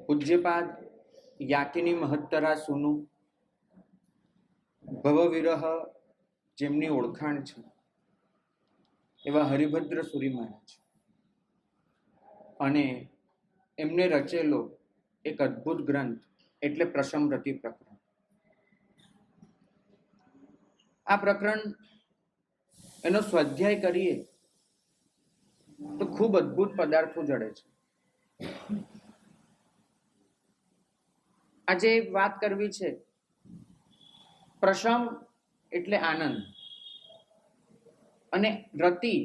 પૂજ્યપાદ યાતિની મહત્તરા સુનું ભવવિરહ જેમની ઓળખાણ છે એવા હરિભદ્ર સુરી મહારાજ અને એમને રચેલો એક અદ્ભુત ગ્રંથ એટલે પ્રશમરતિ પ્રકરણ. આ પ્રકરણ એનો સ્વાધ્યાય કરીએ તો ખૂબ અદ્ભુત પદાર્થો જડે છે. આજે વાત કરવી છે પ્રશમ એટલે આનંદ અને રતિ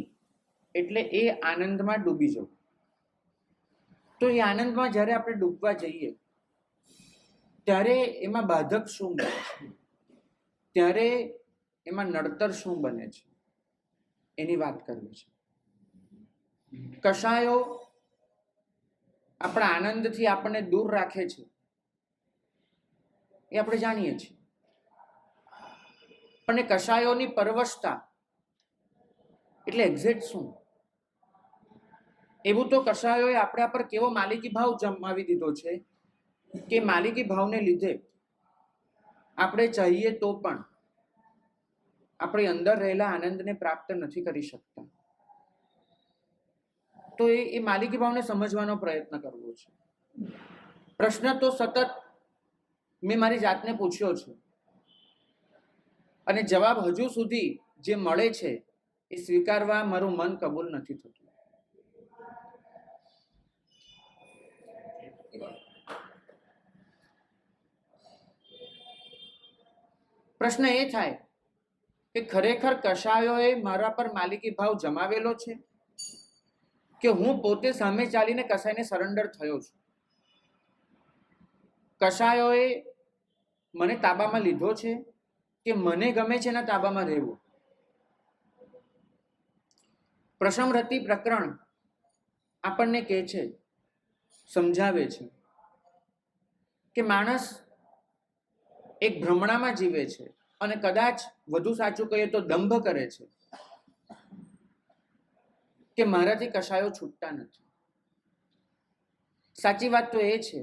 એટલે એ આનંદમાં ડૂબી જવું. તો એ આનંદમાં જ્યારે આપણે ડૂબવા જઈએ ત્યારે એમાં બાધક શું બને છે, ત્યારે એમાં નડતર શું બને છે, એની વાત કરવી છે. કશાયો આપણા આનંદથી આપણને દૂર રાખે છે એ આપણે જાણીએ છીએ, પણ એ કશાયોની પરવશતા એટલે એક્ઝેક્ટ શું? એવું તો કશાયોએ આપણા પર કેવો માલિકી ભાવ જમાવી દીધો છે કે માલિકી ભાવને લીધે આપણે ચાહીએ તો પણ આપણી અંદર રહેલા આનંદને પ્રાપ્ત નથી કરી શકતા. તો એ માલિકી ભાવને સમજવાનો પ્રયત્ન કરવો છે. પ્રશ્ન તો સતત મેં મારી જાતને પૂછ્યો છે અને જવાબ હજુ સુધી જે મળે છે એ સ્વીકારવા મારું મન કબૂલ નથી થતું. પ્રશ્ન એ થાય કે ખરેખર કશાયોએ મારા પર માલિકી ભાવ જમાવેલો છે કે હું પોતે સામે ચાલીને કશાયને સરેન્ડર થયો છું? કશાયોએ મને તાબામાં લીધો છે કે મને ગમે છે એના તાબામાં રહેવું? પ્રશમરતિ પ્રકરણ આપણને કહે છે, સમજાવે છે કે માણસ એક ભ્રમણામાં જીવે છે અને કદાચ વધુ સાચું કહીએ તો દંભ કરે છે કે મારાથી કશાયો છૂટતા નથી. સાચી વાત તો એ છે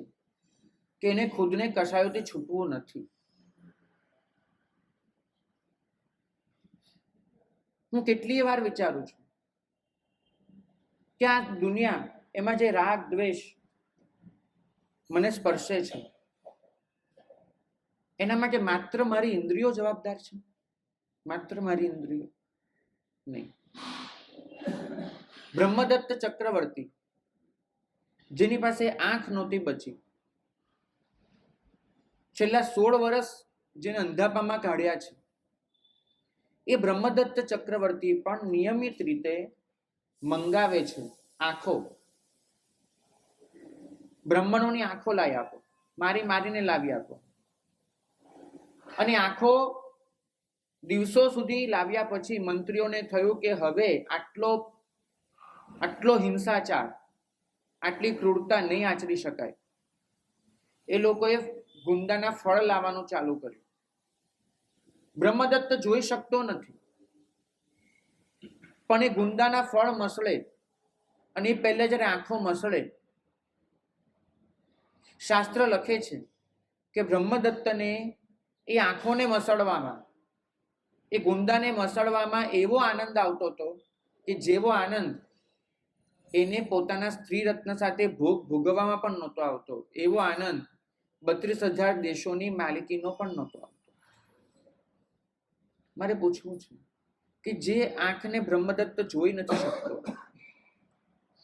કે એને ખુદને કશાયોથી છૂટવું નથી. હું કેટલીય વાર વિચારું છું કે આ દુનિયા એમાં જે રાગ દ્વેષ મને સ્પર્શે છે એના માટે માત્ર મારી ઇન્દ્રિયો જવાબદાર છે? માત્ર મારી ઇન્દ્રિયો નહીં. બ્રહ્મદત્ત ચક્રવર્તી જેની પાસે આંખ નહોતી બચી, છેલ્લા 16 વર્ષ જેને અંધાપામાં કાઢ્યા છે, એ બ્રહ્મદત્ત ચક્રવર્તી પણ નિયમિત રીતે મંગાવે છે આંખો. બ્રાહ્મણોની આંખો લાવી આપો, મારીને લાવી આપો. અને આંખો દિવસો સુધી લાવ્યા પછી મંત્રીઓને થયું કે હવે આટલો હિંસાચાર, આટલી ક્રૂરતા નહીં આચરી શકાય. એ લોકોએ ગુંદાના ફળ લાવવાનું ચાલુ કર્યું. બ્રહ્મદત્ત જોઈ શકતો નથી, પણ એ ગુંદાના ફળ મસળે અને એ પહેલે જ્યારે આંખો મસળે, શાસ્ત્ર લખે છે કે બ્રહ્મદત્તને એ આંખોને મસળવામાં, એ ગુંદાને મસળવામાં એવો આનંદ આવતો હતો કે જેવો આનંદ એને પોતાના સ્ત્રી રત્ન સાથે ભોગવવામાં પણ નહોતો આવતો, એવો આનંદ 32,000 દેશોની માલિકીનો પણ નહોતો આવતો. મારે પૂછવું છે કે જે આંખને બ્રહ્મદત્ત જોઈ નથી શકતો,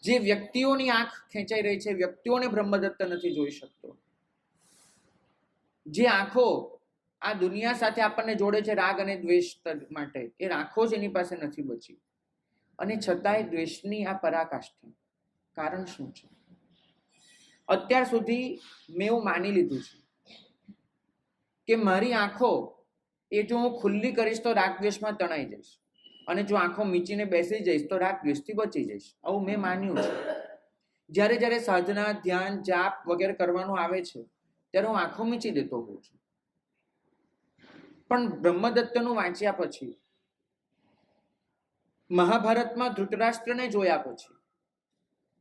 જે વ્યક્તિઓની આંખ ખેંચાઈ રહી છે, વ્યક્તિઓને બ્રહ્મદત્ત નથી જોઈ શકતો, જે આંખો આ દુનિયા સાથે આપણને જોડે છે રાગ અને દ્વેષ માટે, એ આંખો જ એની પાસે નથી બચી. અને છતાંય દ્વેષની આ પરાકાષ્ઠા, કારણ શું છે? અત્યાર સુધી મેં એવું માની લીધું છે કે મારી આંખો એ જો હું ખુલ્લી કરીશ તો રાગ દ્વેષમાં તણાઈ જઈશ, અને જો આંખો મીચીને બેસી જઈશ તો રાગ દ્વેષથી બચી જઈશ. આવું મેં માન્યું છે. જ્યારે સાધના, ધ્યાન, જાપ વગેરે કરવાનું આવે છે ત્યારે હું આંખો મીચી દેતો હોઉં છું. પણ બ્રહ્મદત્તનું વાંચ્યા પછી, મહાભારતમાં ધૃતરાષ્ટ્રને જોયા પછી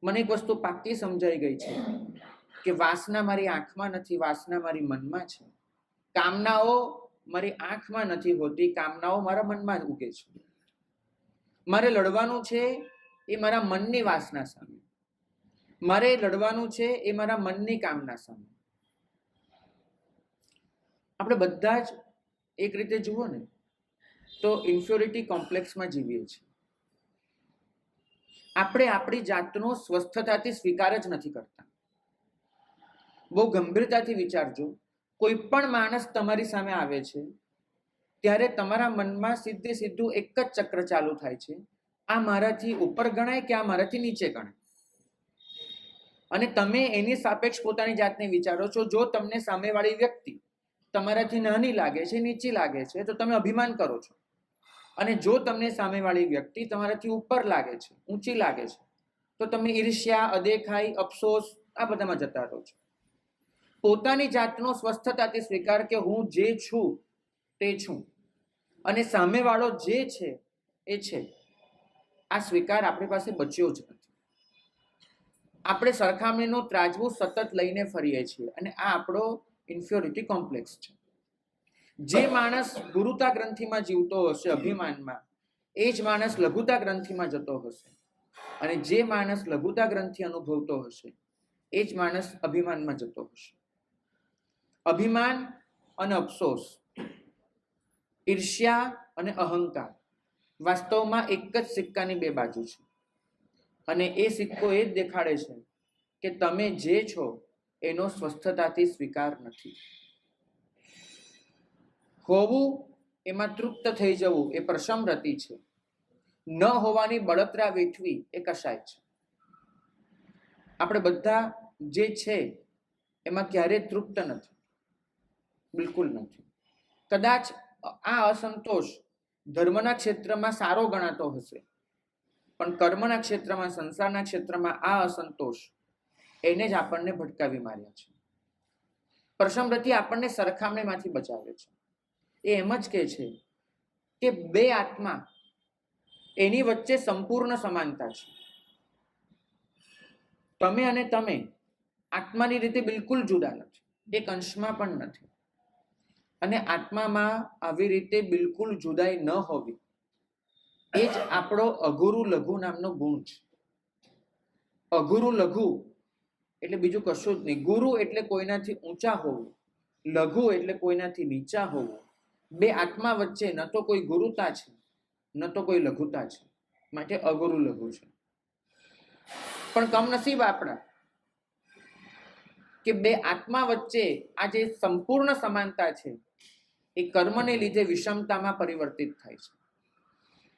મને એક વસ્તુ પાક્કી સમજાઈ ગઈ છે કે વાસના મારી આંખમાં નથી, વાસના મારી મનમાં છે. કામનાઓ મારી આંખમાં નથી હોતી, કામનાઓ મારા મનમાં ઉગે છે. મારે લડવાનું છે એ મારા મનની વાસના સામે, મારે લડવાનું છે એ મારા મનની કામના સામે. આપણે બધા જ એક રીતે જુઓ ને તો ઇન્ફ્યોરિટી કોમ્પ્લેક્સમાં જીવીએ છીએ. આપણે આપણી જાતનો સ્વસ્થતાથી સ્વીકાર જ નથી કરતા. બહુ ગંભીરતાથી વિચારજો. કોઈ પણ માણસ તમારી સામે આવે છે ત્યારે તમારા મનમાં સીધું એક જ ચક્ર ચાલુ થાય છે, આ મારાથી ઉપર ગણાય કે આ મારાથી નીચે ગણાય. અને તમે એની સાપેક્ષ પોતાની જાતને વિચારો છો. જો તમને સામેવાળી વ્યક્તિ તમારાથી નાની લાગે છે, નીચી લાગે છે, તો તમે અભિમાન કરો છો. અને જો તમને સામેવાળી વ્યક્તિ તમારાથી ઉપર લાગે છે, ઊંચી લાગે છે, તો તમે ઈર્ષ્યા, અદેખાઈ, અફસોસ આ બધામાં જતા રહો છો. પોતાની જાતનો સ્વસ્થતાથી સ્વીકાર કે હું જે છું તે છું અને સામેવાળો જે છે એ છે, આ સ્વીકાર આપણી પાસે બચ્યો જ નથી. આપણે સરખામણીનું ત્રાજવું સતત લઈને ફરીએ છીએ અને આ આપણો ઇન્ફ્યોરિટી કોમ્પ્લેક્સ છે. જે માણસ ગુરુતા ગ્રંથિમાં જીવતો હશે, અભિમાનમાં, એ જ માણસ લઘુતા ગ્રંથિમાં જતો હશે. અને જે માણસ લઘુતા ગ્રંથિ અનુભવતો હશે એ જ માણસ અભિમાનમાં જતો હશે. અભિમાન અને અફસોસ, ઈર્ષ્યા અને અહંકાર વાસ્તવમાં એક જ સિક્કાની બે બાજુ છે. અને એ સિક્કો એ જ દેખાડે છે કે તમે જે છો એનો સ્વસ્થતાથી સ્વીકાર નથી. હોવું એમાં તૃપ્ત થઈ જવું એ પ્રશમરતિ છે. ન હોવાની બળતરા વેઠવી એ કશાય છે. આપણે બધા જે છે એમાં ક્યારેય તૃપ્ત નથી, બિલકુલ નથી. કદાચ આ અસંતોષ ધર્મના ક્ષેત્રમાં સારો ગણાતો હશે, પણ કર્મના ક્ષેત્રમાં, સંસારના ક્ષેત્રમાં આ અસંતોષ એને જ આપણને ભટકાવી માર્યા છે. પ્રશમરતિ આપણને સરખામણીમાંથી બચાવે છે. એ એમ જ કહે છે કે બે આત્મા એની વચ્ચે સંપૂર્ણ સમાનતા છે. તમે અને તમે આત્માની રીતે બિલકુલ જુદા નથી, એક અંશમાં પણ નથી. અને આત્મામાં આવી રીતે બિલકુલ જુદાઈ ન હોવી એ જ આપણો અઘુરુ લઘુ નામનો ગુણ છે. અઘુરુ લઘુ એટલે બીજું કશું જ નહીં. ગુરુ એટલે કોઈનાથી ઊંચા હોવું, લઘુ એટલે કોઈનાથી નીચા હોવું. બે આત્મા વચ્ચે ન તો કોઈ ગુરુતા છે ન તો કોઈ લઘુતા છે, માટે અગુરુ લઘુ છે. પણ કમનસીબ આપણા કે બે આત્મા વચ્ચે આ જે સંપૂર્ણ સમાનતા છે એ કર્મને લીધે વિષમતામાં પરિવર્તિત થાય છે.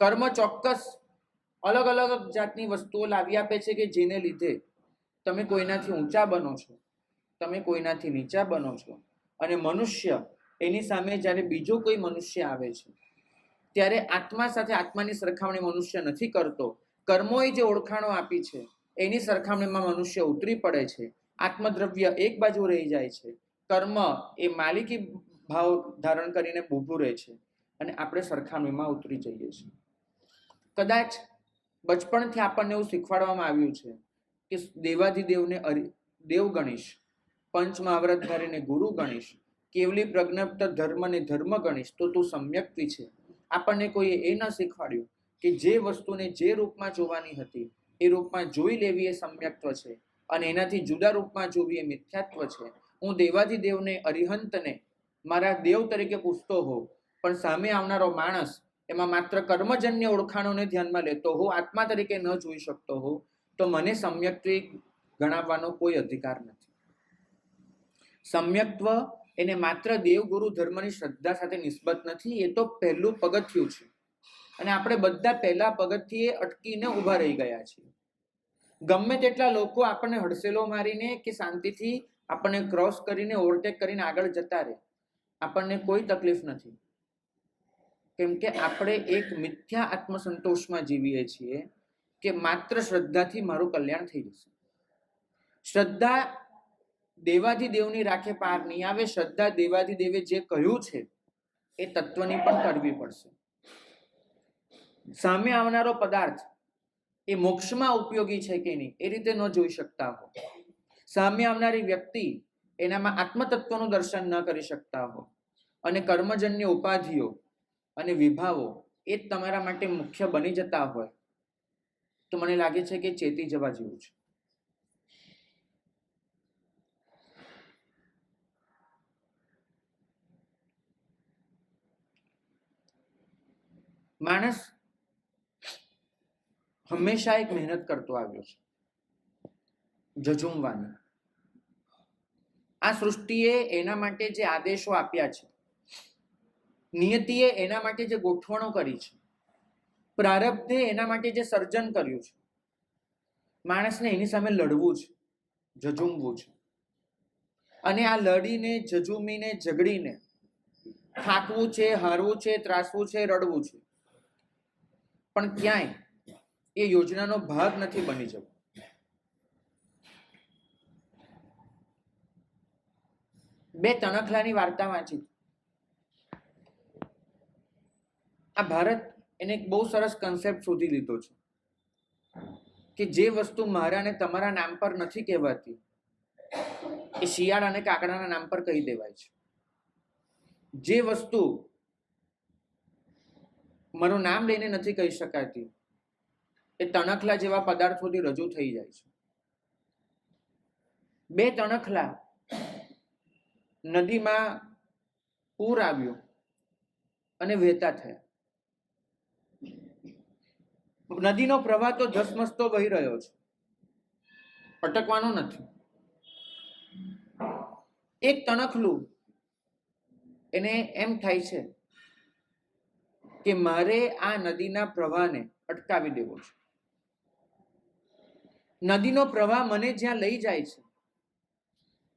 કર્મ ચોક્કસ અલગ અલગ જાતની વસ્તુઓ લાવી આપે છે કે જેને લીધે તમે કોઈનાથી ઊંચા બનો છો, તમે કોઈનાથી નીચા બનો છો. અને મનુષ્ય એની સામે જ્યારે બીજો કોઈ મનુષ્ય આવે છે ત્યારે આત્મા સાથે આત્માની સરખામણી મનુષ્ય નથી કરતો. કર્મોએ જે ઓળખાણો આપી છે એની સરખામણીમાં મનુષ્ય ઉતરી પડે છે. આત્મદ્રવ્ય એક બાજુ રહી જાય છે, કર્મ એ માલિકી ભાવ ધારણ કરીને ઊભું રહે છે અને આપણે સરખામણીમાં ઉતરી જઈએ છીએ. કદાચ બચપણથી આપણને એવું શીખવાડવામાં આવ્યું છે કે દેવાધિદેવને દેવ ગણીશ, પંચ મહાવ્રતધારીને ગુરુ ગણીશ, કેવલી પ્રજ્ઞપ્ત ધર્મને ધર્મ ગણીશ તો તું સમ્યક્તિ છે. આપણને કોઈએ એ ન શીખવાડ્યું કે જે વસ્તુને જે રૂપમાં જોવાની હતી એ રૂપમાં જોઈ લેવી એ સમ્યક્ત્વ છે અને એનાથી જુદા રૂપમાં જોવી એ મિથ્યાત્વ છે. હું દેવાધિદેવને, અરિહંતને મારા દેવ તરીકે પૂછતો હોઉં, પણ સામે આવનારો માણસ એમાં માત્ર કર્મજન્ય ઓળખાણોને ધ્યાનમાં લેતો હોઉં, આત્મા તરીકે ન જોઈ શકતો હોઉં, તો મને સમ્યક્ત્વ ગણાવવાનો કોઈ અધિકાર નથી. સમ્યક્ત્વ એને માત્ર દેવગુરુ ધર્મની શ્રદ્ધા સાથે નિસ્બત નથી, એ તો પહેલું પગથિયું છે. અને આપણે બધા પહેલા પગથિયે અટકીને ઊભા રહી ગયા છીએ. ગમે તેટલા લોકો આપણને હડસેલો મારીને કે શાંતિથી આપણને ક્રોસ કરીને, ઓવરટેક કરીને આગળ જતા રહે, આપણને કોઈ તકલીફ નથી. કેમ કે આપણે એક મિથ્યા આત્મસંતોષમાં જીવીએ છીએ કે માત્ર શ્રદ્ધાથી મારું કલ્યાણ થઈ જશે. શ્રદ્ધા દેવાધિદેવની રાખે પાર નહીં આવે. શ્રદ્ધા દેવાધિદેવે જે કહ્યું છે એ તત્વની પણ કરવી પડશે. સામે આવનારો પદાર્થ એ મોક્ષમાં ઉપયોગી છે કે નહીં એ રીતે ન જોઈ શકતા હો. સામે આવનારી વ્યક્તિ એનામાં આત્મતત્વનું દર્શન ન કરી શકતા હો અને કર્મજન્ય ઉપાધિઓ અને વિભાવો એ જ તમારા માટે મુખ્ય બની જતા હોય તો મને લાગે છે કે ચેતી જવા જેવું છે. માણસ હંમેશા એક મહેનત કરતો આવ્યો છે, ઝઝૂમવાની. આ સૃષ્ટિએ એના માટે જે આદેશો આપ્યા છે, નિયતિએ એના માટે જે ગોઠવણો કરી છે, પ્રારબ્ધે એના માટે જે સર્જન કર્યું છે, માણસને એની સામે લડવું છે, ઝઝૂમવું છે. અને આ લડીને, ઝઝૂમીને, ઝઘડીને થાકવું છે, હારવું છે, ત્રાસવું છે, રડવું છે, પણ ક્યાંય એ યોજનાનો ભાગ નથી બની જવું. બે તણખલાની વાર્તા વાંચી. આ ભારત એને એક બહુ સરસ કન્સેપ્ટ શોધી લીધો છે કે જે વસ્તુ મારા અને તમારા નામ પર નથી કહેવાતી એ શિયાળ અને કાકડાના નામ પર કહી દેવાય છે. જે વસ્તુ મારું નામ લઈને નથી કહી શકાતી એ તણખલા જેવા પદાર્થોથી રજૂ થઈ જાય છે. બે તણખલા નદીમાં પૂર આવ્યું અને વહેતા થયા. નદીનો પ્રવાહ તો ધસમસતો વહી રહ્યો છે, અટકવાનો નથી. એક તણખલું એને એમ થાય છે કે મારે આ નદીના પ્રવાહને અટકાવી દેવો છે. નદીનો પ્રવાહ મને જ્યાં લઈ જાય છે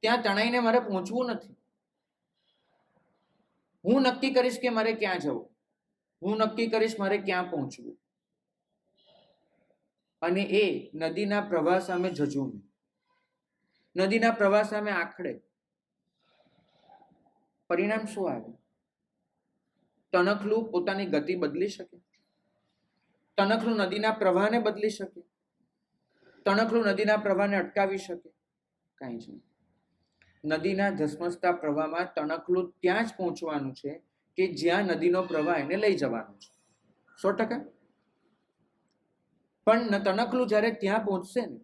ત્યાં તણાઈને મારે પહોંચવું નથી. હું નક્કી કરીશ કે મારે ક્યાં જવું, હું નક્કી કરીશ મારે ક્યાં પહોંચવું. અને એ નદીના પ્રવાહ સામે ઝઝૂમે, નદીના પ્રવાહ સામે આખડે. પરિણામ શું આવે? તણખલું પોતાની ગતિ બદલી શકે? તણખલું નદીના પ્રવાહને બદલી શકે? તણખલું નદીના પ્રવાહને અટકાવી શકે? કાંઈ જ નહીં. નદીના ધસમસતા પ્રવાહમાં તણખલું ત્યાં જ પહોંચવાનું છે કે જ્યાં નદીનો પ્રવાહ એને લઈ જવાનો છે. 100%. પણ તણખલું જ્યારે ત્યાં પહોંચશે ને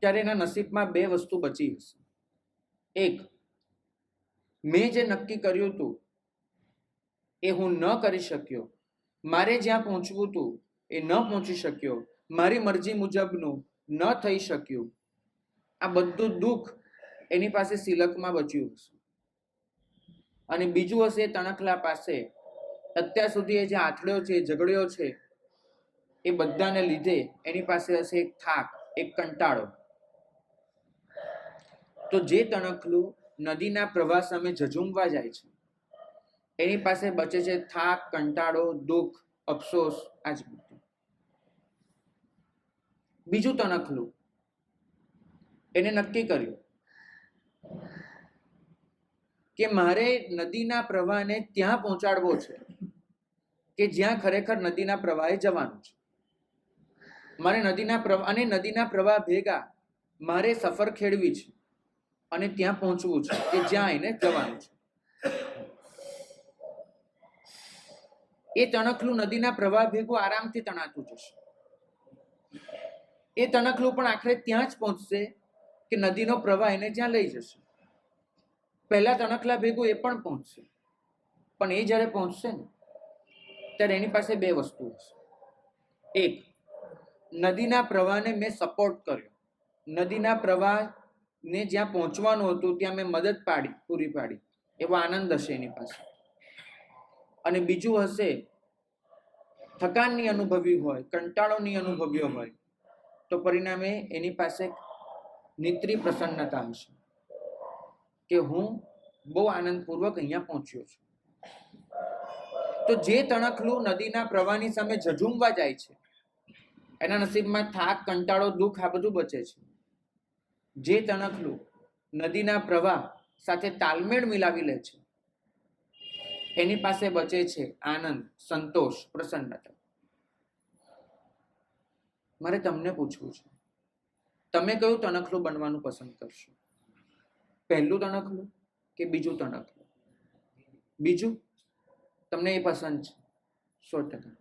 ત્યારે એના નસીબમાં બે વસ્તુ બચી હશે. એક, મેં જે નક્કી કર્યું હતું એ હું ન કરી શક્યો, મારે જ્યાં પહોંચવું હતું એ ન પહોંચી શક્યો, મારી મરજી મુજબનું ન થઈ શક્યું. આ બધું દુઃખ એની પાસે સિલકમાં બચ્યું હશે. અને બીજું હશે તણખલા પાસે અત્યાર સુધી એ જે આથડ્યો છે, ઝઘડ્યો છે, એ બધાને લીધે એની પાસે હશે એક થાક, એક કંટાળો. તો જે તણખલું નદીના પ્રવાહ સામે ઝઝૂમવા જાય છે એની પાસે બચે છે થાક, કંટાળો, દુઃખ, અફસોસ, આ જ બધું. બીજું તણખલું એને નક્કી કર્યું કે મારે નદીના પ્રવાહને ત્યાં પહોંચાડવો છે કે જ્યાં ખરેખર નદીના પ્રવાહે જવાનું છે. મારે નદીના પ્રવાહ અને નદીના પ્રવાહ ભેગા મારે સફર ખેડવી છે અને ત્યાં પહોંચવું છે કે જ્યાં એને જવાનું છે. એ તણખલું નદીના પ્રવાહ ભેગું આરામથી તણાતું જશે. એ તણખલું પણ આખરે ત્યાં જ પહોંચશે કે નદીનો પ્રવાહ એને જ્યાં લઈ જશે. પહેલા તણખલા ભેગું એ પણ પહોંચશે, પણ એ જ્યારે પહોંચશે ને ત્યારે એની પાસે બે વસ્તુ હશે. એક, નદીના પ્રવાહને મેં સપોર્ટ કર્યો, નદીના પ્રવાહને જ્યાં પહોંચવાનું હતું ત્યાં મેં મદદ પૂરી પાડી, એવો આનંદ હશે એની પાસે. અને બીજું હશે, થકાનની અનુભવી હોય, કંટાળોની અનુભવ્યો હોય તો પરિણામે એની પાસે નિત્રી પ્રસન્નતા હશે કે હું બહુ આનંદપૂર્વક અહીંયા પહોંચ્યો છું. તો જે તણખલું નદીના પ્રવાહની સામે ઝઝૂમવા જાય છે એના નસીબમાં થાક, કંટાળો, દુઃખ આ બધું બચે છે. જે તણખલું નદીના પ્રવાહ સાથે તાલમેળ મિલાવી લે છે એની પાસે બચે છે આનંદ, સંતોષ, પ્રસન્નતા. મારે તમને પૂછવું છે, તમે કયું તણખલું બનવાનું પસંદ કરશો? પહેલું તણખલું કે બીજું તણખલું? બીજું. તમને એ પસંદ છે? 100%.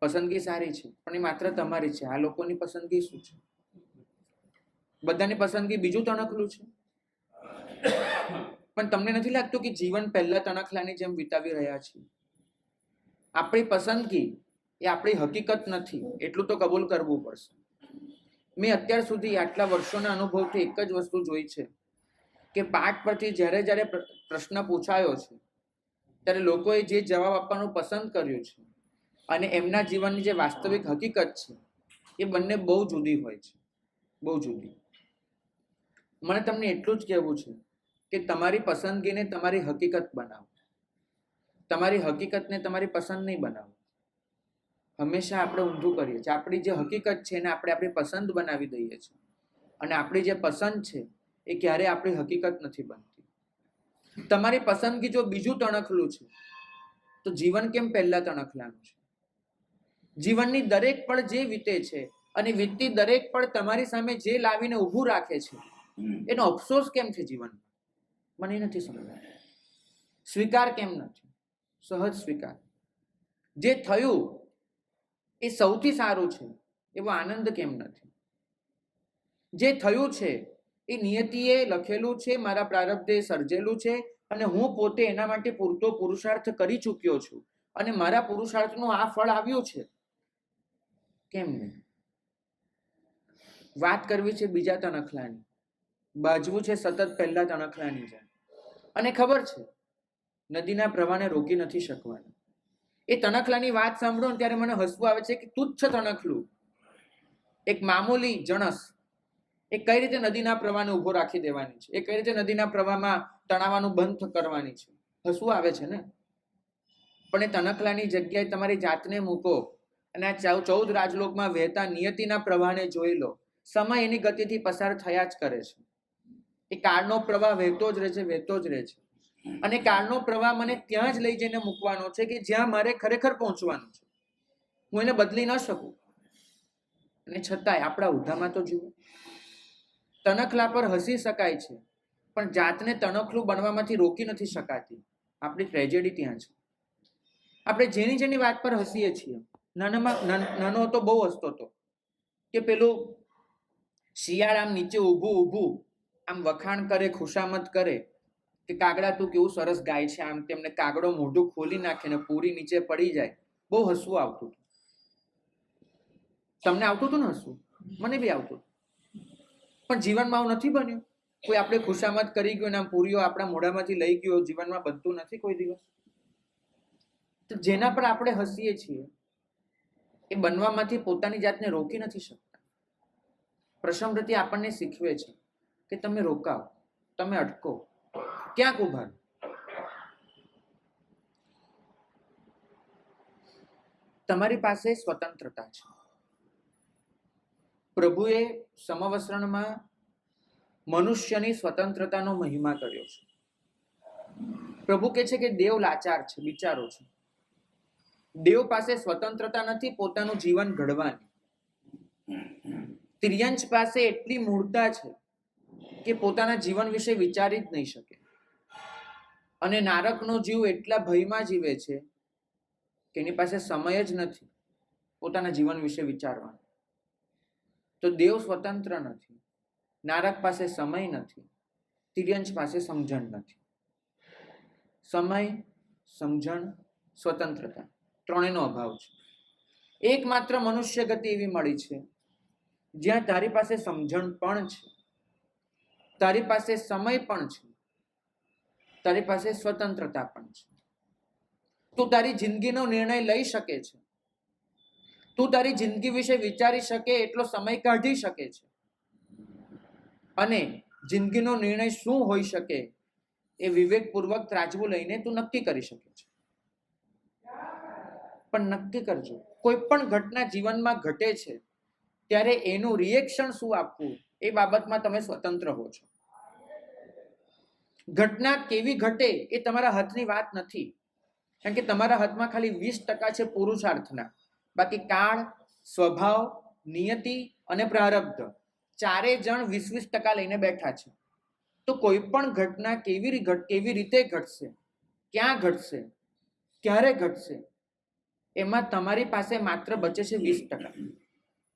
પસંદગી સારી છે, પણ એ માત્ર તમારી છે. આ લોકોની પસંદગી શું છે? બધાની પસંદગી બીજું તણખલું છે. પણ તમને નથી લાગતું કે જીવન પહેલા તણખલાની જેમ વિતાવી રહ્યા છીએ? આપણી પસંદગી એ આપણી હકીકત નથી, એટલું તો કબૂલ કરવું પડશે. મેં અત્યાર સુધી આટલા વર્ષોના અનુભવથી એક જ વસ્તુ જોઈ છે કે પાઠ પરથી જ્યારે જ્યારે પ્રશ્ન પૂછાયો છે ત્યારે લોકોએ જે જવાબ આપવાનું પસંદ કર્યું છે અને એમના જીવનની જે વાસ્તવિક હકીકત છે એ બંને બહુ જુદી હોય છે, બહુ જુદી. મને તમને એટલું જ કહેવું છે કે તમારી પસંદગીને તમારી હકીકત બનાવો, તમારી હકીકતને તમારી પસંદ નહીં બનાવો. હંમેશા આપણે ઊંધું કરીએ છીએ. આપણી જે હકીકત છે એને આપણે આપણી પસંદ બનાવી દઈએ છીએ અને આપણી જે પસંદ છે એ ક્યારેય આપણી હકીકત નથી બનતી. તમારી પસંદગી જો બીજું તણખલું છે તો જીવન કેમ પહેલા તણખલાનું છે? જીવનની દરેક પળ જે વીતે છે અને વીતતી દરેક પળ તમારી સામે જે લાવીને ઊભું રાખે છે એનો અફસોસ કેમ છે જીવનમાં? મને નથી સમજાતું. સ્વીકાર કેમ નથી? સહજ સ્વીકાર. જે થયું એ સૌથી સારું છે એવો આનંદ કેમ નથી? જે થયું છે એ નિયતિએ લખેલું છે, મારા પ્રારબ્ધે સર્જેલું છે અને હું પોતે એના માટે પૂરતો પુરુષાર્થ કરી ચૂક્યો છું અને મારા પુરુષાર્થનું આ ફળ આવ્યું છે. કેમ નહીં? વાત કરવી છે બીજા તણખલાની, બાજવું છે સતત પહેલા તણખલાની જેમ. અને ખબર છે નદીના પ્રવાહને રોકી નથી શકવાના. એ તણખલાની વાત સાંભળો ને ત્યારે મને હસવું આવે છે કે તુચ્છ તણખલું, એક મામૂલી જણસ, એ કઈ રીતે નદીના પ્રવાહને ઉભો રાખી દેવાની છે? એ કઈ રીતે નદીના પ્રવાહમાં તણાવવાનું બંધ કરવાની છે? હસવું આવે છે ને? પણ એ તણખલાની જગ્યાએ તમારી જાતને મૂકો અને આ 14 રાજલોકમાં વહેતા નિયતિના પ્રવાહને જોઈ લો. સમય એની ગતિથી પસાર થયા જ કરે છે. એ કાળનો પ્રવાહ વહેતો જ રહે છે, વહેતો જ રહે છે. અને કાળનો પ્રવાહ મને ત્યાં જ લઈ જઈને મૂકવાનો છે કે જ્યાં મારે ખરેખર પહોંચવાનું છે. હું એને બદલી ન શકું. અને છતાંય આપણા ઉધામાં તો જુઓ, તણખલા પર હસી શકાય છે પણ જાતને તણખલું બનવામાંથી રોકી નથી શકાતી. આપણી ટ્રેજેડી ત્યાં છે. આપણે જેની જેની વાત પર હસીએ છીએ. નાનો હતો બહુ હસતો હતો કે પેલું શિયાળ આમ નીચે ઊભું ઊભું આમ વખાણ કરે, ખુશામત કરે કે કાગડા તું કેવું સરસ ગાય છે, આમ તેમને કાગડો મોઢું ખોલી નાખે ને પૂરી નીચે પડી જાય. બહુ હસવું આવતું હતું. તમને આવતું હતું ને હસવું? મને બી આવતું. પણ જીવનમાં આવું નથી બન્યું. કોઈ આપણે ખુશામત કરી ગયું ને આમ પૂરીઓ આપણા મોઢામાંથી લઈ ગયો. જીવનમાં બનતું નથી કોઈ દિવસ. તો જેના પર આપણે હસીએ છીએ એ બનવામાંથી પોતાની જાતને રોકી નથી શકતા. પ્રશમૃતિ આપણને શીખવે છે કે તમે રોકાઓ, તમે અટકો, ક્યાંક ઉભા રહો. તમારી પાસે સ્વતંત્રતા છે. પ્રભુએ સમવસ્ત્રણમાં મનુષ્યની સ્વતંત્રતાનો મહિમા કર્યો છે. પ્રભુ કહે છે કે દેવ લાચાર છે, બિચારો છે. દેવ પાસે સ્વતંત્રતા નથી પોતાનું જીવન ઘડવાની. તિર્યંશ પાસે એટલી મૂળતા છે કે પોતાના જીવન વિશે વિચારી જ નહીં શકે. અને નારકનો જીવ એટલા ભયમાં જીવે છે કે એની પાસે સમય જ નથી પોતાના જીવન વિશે વિચારવાનો. તો દેવ સ્વતંત્ર નથી, નારક પાસે સમય નથી, તિર્યંશ પાસે સમજણ નથી. સમય, સમજણ, સ્વતંત્રતા ત્રણેયનો અભાવ છે. એકમાત્ર મનુષ્ય ગતિ એવી મળી છે જ્યાં તારી પાસે સમજણ પણ છે, તારી પાસે સમય પણ છે, તારી પાસે સ્વતંત્રતા પણ છે. તું તારી જિંદગીનો નિર્ણય લઈ શકે છે. તું તારી જિંદગી વિશે વિચારી શકે એટલો સમય કાઢી શકે છે અને જિંદગીનો નિર્ણય શું હોઈ શકે એ વિવેકપૂર્વક ત્રાજવું લઈને તું નક્કી કરી શકે છે. પણ નક્કી કરજો, કોઈ પણ ઘટના જીવનમાં ઘટે છે ત્યારે એનું રિએક્શન શું આપવું એ બાબતમાં તમે સ્વતંત્ર હો છો. ઘટના કેવી ઘટે એ તમારા હાથની વાત નથી, કારણ કે તમારા હાથમાં ખાલી 20% છે પુરુષાર્થના. બાકી કાળ, સ્વભાવ, નિયતિ અને પ્રારબ્ધ ચારે જણ 20-20% લઈને બેઠા છે. તો કોઈ પણ ઘટના કેવી રીતે ઘટશે, ક્યાં ઘટશે, ક્યારે ઘટશે, એમાં તમારી પાસે માત્ર બચે છે 20%.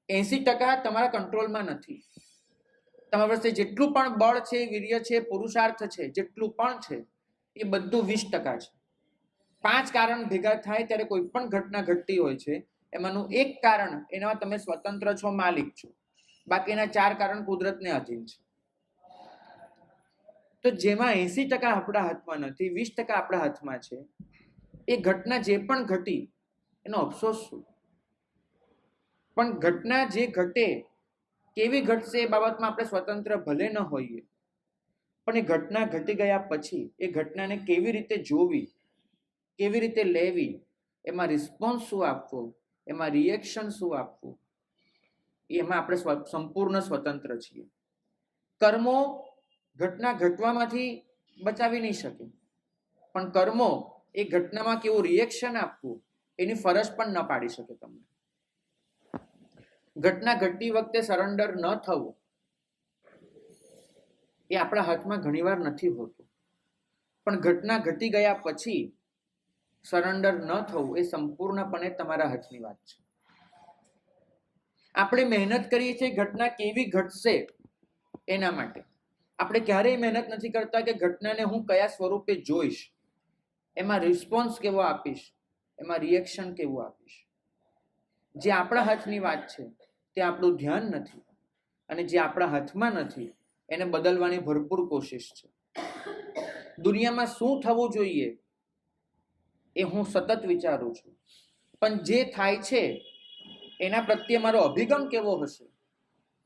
80% તમારા કંટ્રોલમાં નથી. તમારી પાસે જેટલું પણ બળ છે, વીર્ય છે, પુરુષાર્થ છે, જેટલું પણ છે એ બધું 20% છે. 5 કારણ ભેગા થાય ત્યારે કોઈ પણ ઘટના ઘટતી હોય છે, એમાંનું એક કારણ એમાં તમે સ્વતંત્ર છો, માલિક છો. બાકીના 4 કારણ કુદરતને અધીન છે. તો જેમાં 80% આપણા હાથમાં નથી, 20% આપણા હાથમાં છે, એ ઘટના જે પણ ઘટી એનો અફસોસ શું? પણ ઘટના જે ઘટે કેવી ઘટશે એ બાબતમાં આપણે સ્વતંત્ર ભલે ન હોઈએ, પણ એ ઘટના ઘટી ગયા પછી એ ઘટનાને કેવી રીતે જોવી, કેવી રીતે લેવી, એમાં રિસ્પોન્સ શું આપવો, એમાં રિએક્શન શું આપવું, એમાં આપણે સંપૂર્ણ સ્વતંત્ર છીએ. કર્મો ઘટના ઘટવામાંથી બચાવી નહીં શકે, પણ કર્મો એ ઘટનામાં કેવું રિએક્શન આપવું એની ફરજ પણ ન પાડી શકે તમને. ઘટના ઘટતી વખતે સરેન્ડર ન થવું એ આપણા હાથમાં ઘણીવાર નથી હોતું, પણ ઘટના ઘટી ગયા પછી સરેન્ડર ન થવું એ સંપૂર્ણપણે તમારા હાથની વાત છે. આપણે મહેનત કરીએ છીએ ઘટના કેવી ઘટશે એના માટે. આપણે ક્યારેય મહેનત નથી કરતા કે ઘટનાને હું કયા સ્વરૂપે જોઈશ, એમાં રિસ્પોન્સ કેવો આપીશ, એમાં રિએક્શન કેવું આપીશ. જે આપણા હાથની વાત છે તે આપણું ધ્યાન નથી, અને જે આપણા હાથમાં નથી એને બદલવાની ભરપૂર કોશિશ છે. દુનિયામાં શું થવું જોઈએ એ હું સતત વિચારું છું, પણ જે થાય છે એના પ્રત્યે મારો અભિગમ કેવો હશે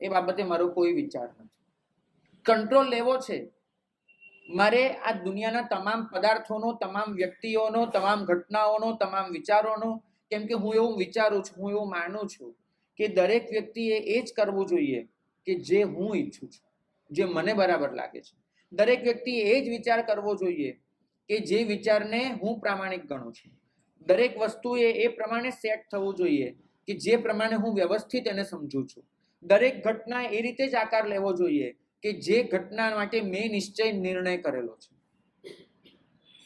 એ બાબતે મારો કોઈ વિચાર નથી. કંટ્રોલ લેવો છે મારે આ દુનિયાના તમામ પદાર્થોનો, તમામ વ્યક્તિઓનો, તમામ ઘટનાઓનો, તમામ વિચારોનો. કેમ કે હું એવું વિચારું છું, હું એવું માનું છું કે દરેક વ્યક્તિએ એ જ કરવું જોઈએ કે જે હું ઈચ્છું છું, જે મને બરાબર લાગે છે. દરેક વ્યક્તિએ એ જ વિચાર કરવો જોઈએ કે જે વિચારને હું પ્રામાણિક ગણું છું. દરેક વસ્તુએ એ પ્રમાણે સેટ થવું જોઈએ કે જે પ્રમાણે હું વ્યવસ્થિત એને સમજું છું. દરેક ઘટના એ રીતે જ આકાર લેવો જોઈએ કે જે ઘટના માટે મેં નિર્ણય કરેલો છે.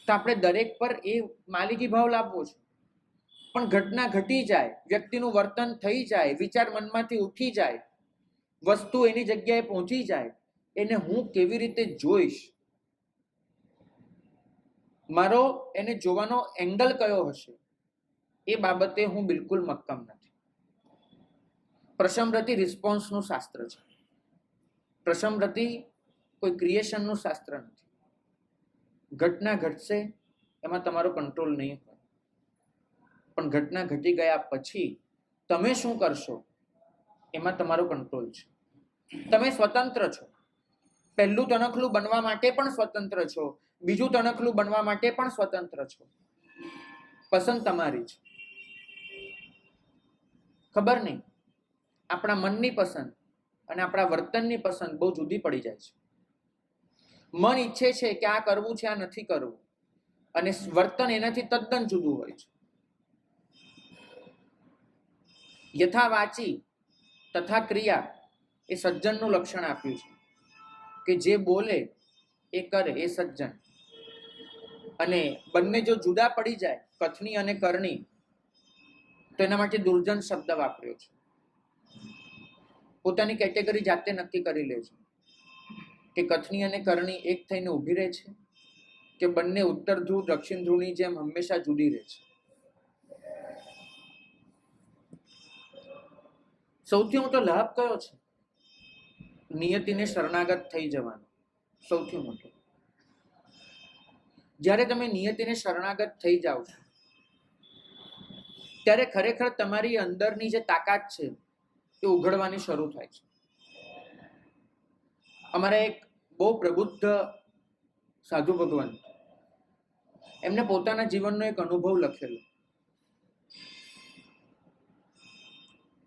તો આપણે દરેક પર એ માલિકી ભાવ લાવવો છે. પણ ઘટના ઘટી જાય, વ્યક્તિનું વર્તન થઈ જાય, વિચાર મનમાંથી ઉઠી જાય, વસ્તુ એની જગ્યાએ પહોંચી જાય, એને હું કેવી રીતે જોઈશ, મારો એને જોવાનો એંગલ કયો હશે, એ બાબતે હું બિલકુલ મક્કમ નથી. પ્રશમરતિ રિસ્પોન્સનું શાસ્ત્ર છે. પ્રશમરતિ કોઈ ક્રિએશનનું શાસ્ત્ર નથી. ઘટના ઘટશે એમાં તમારો કંટ્રોલ નહીં હોય, પણ ઘટના ઘટી ગયા પછી તમે શું કરશો એમાં તમારો કંટ્રોલ છે. તમે સ્વતંત્ર છો. પહેલું તણખલું બનવા માટે પણ સ્વતંત્ર છો, બીજું તણખલું બનવા માટે પણ સ્વતંત્ર છો. પસંદ તમારી છે. ખબર નહીં, આપણા મનની પસંદ અને આપણા વર્તનની પસંદ બહુ જુદી પડી જાય છે. મન ઈચ્છે છે કે આ કરવું છે, આ નથી કરવું, અને વર્તન એનાથી તદ્દન જુદું હોય છે. યથા વાચી તથા ક્રિયા એ સજ્જનનું લક્ષણ આપ્યું છે કે જે બોલે એ કરે એ સજ્જન. અને બંને જો જુદા પડી જાય, કથની અને કરણી, તો એના માટે દુર્જન શબ્દ વાપર્યો છે. પોતાની કેટેગરી જાતે નક્કી કરી લે છે કે કથની અને કરણી એક થઈને ઊભી રહે છે કે બંને ઉત્તર ધ્રુવ દક્ષિણ ધ્રુવની જેમ હંમેશા જુદી રહે છે. સૌથી મોટો લાભ કયો છે? નિયતિને શરણાગત થઈ જવાનો સૌથી મોટો. જ્યારે તમે નિયતિને શરણાગત થઈ જાઓ છો ત્યારે ખરેખર તમારી અંદરની જે તાકાત છે એ ઉઘડવાની શરૂ થાય છે. અમારા એક બહુ પ્રબુદ્ધ સાધુ ભગવાન, એમને પોતાના જીવનનો એક અનુભવ લખેલો.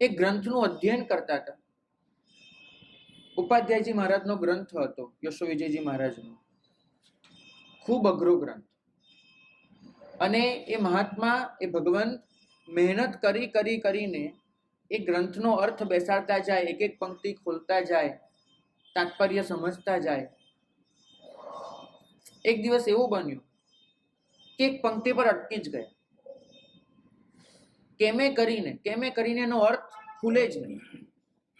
એક ગ્રંથનું અધ્યયન કરતા હતા. ઉપાધ્યાયજી મહારાજનો ગ્રંથ હતો, યશો વિજયજી મહારાજનો. ખૂબ અઘરો ગ્રંથ. અને એ મહાત્મા, એ ભગવાન મહેનત કરીને એ ગ્રંથનો અર્થ બેસાડતા જાય, એક એક પંક્તિ ખોલતા જાય, તાત્પર્ય સમજતા જાય. એક દિવસ એવું બન્યું કે એક પંક્તિ પર અટકી જ ગયા. કેમે કરીને એનો અર્થ ખુલે જ નહીં,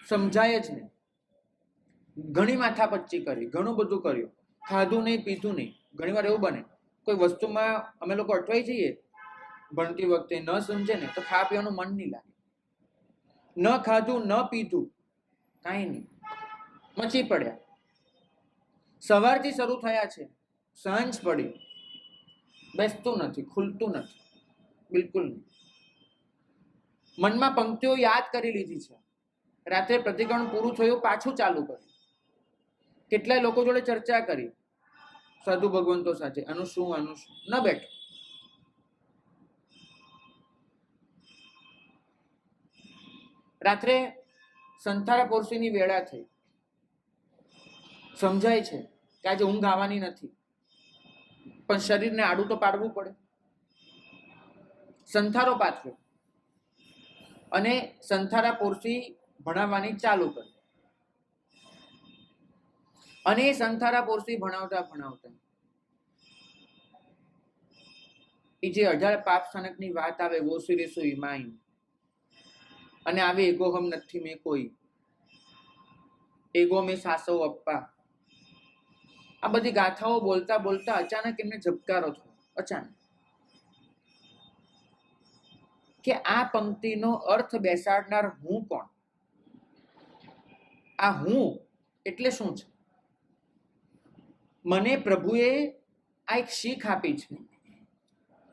સમજાય જ નહીં. ઘણી માથાપચ્ચી કરી, ઘણું બધું કર્યું, ખાધું નહીં, પીધું નહીં. ઘણીવાર એવું બને, કોઈ વસ્તુમાં અમે લોકો અટવાઈ જઈએ ભણતી વખતે, ન સમજે ને તો ખાવા પીવાનું મન નહીં લાગે. ન ખાધું, ન પીધું, કાંઈ નહીં, મચી પડ્યા. સવારથી શરૂ થયા છે, સાંજ પડી, બેસતું નથી, ખુલતું નથી, બિલકુલ નહીં. મનમાં પંક્તિઓ યાદ કરી લીધી છે, રાત્રે પ્રતિક્રમણ પૂરું થયું, પાછું ચાલુ કર્યું. કેટલાય લોકો જોડે ચર્ચા કરી, સાધુ ભગવંતો સાથે, આનું શું, ન બેઠો. રાત્રે સંથારા પોરસીની વેળા થઈ. સમજાય છે કે આજે ઊંઘ આવવાની નથી, પણ શરીરને આડું તો પાડવું પડે. સંથારો પાથર્યો અને સંથારા પોરસી ભણાવવાની ચાલુ કરી. અને એ સંથારા પોરસી ભણાવતા એ જે 18 પાપ સ્થાનકની વાત આવે, વો સિરેસો ઈમાઈન, અને આવે એગોહમ નથી મેં કોઈ, એગો મેં સાસવ અપ્પા, આ બધી ગાથાઓ બોલતા બોલતા અચાનક એમને ઝબકારો થયો. અચાનક કે આ પંક્તિનો અર્થ બેસાડનાર હું કોણ? આ હું એટલે શું છે? મને પ્રભુએ આ એક શીખ આપી છે.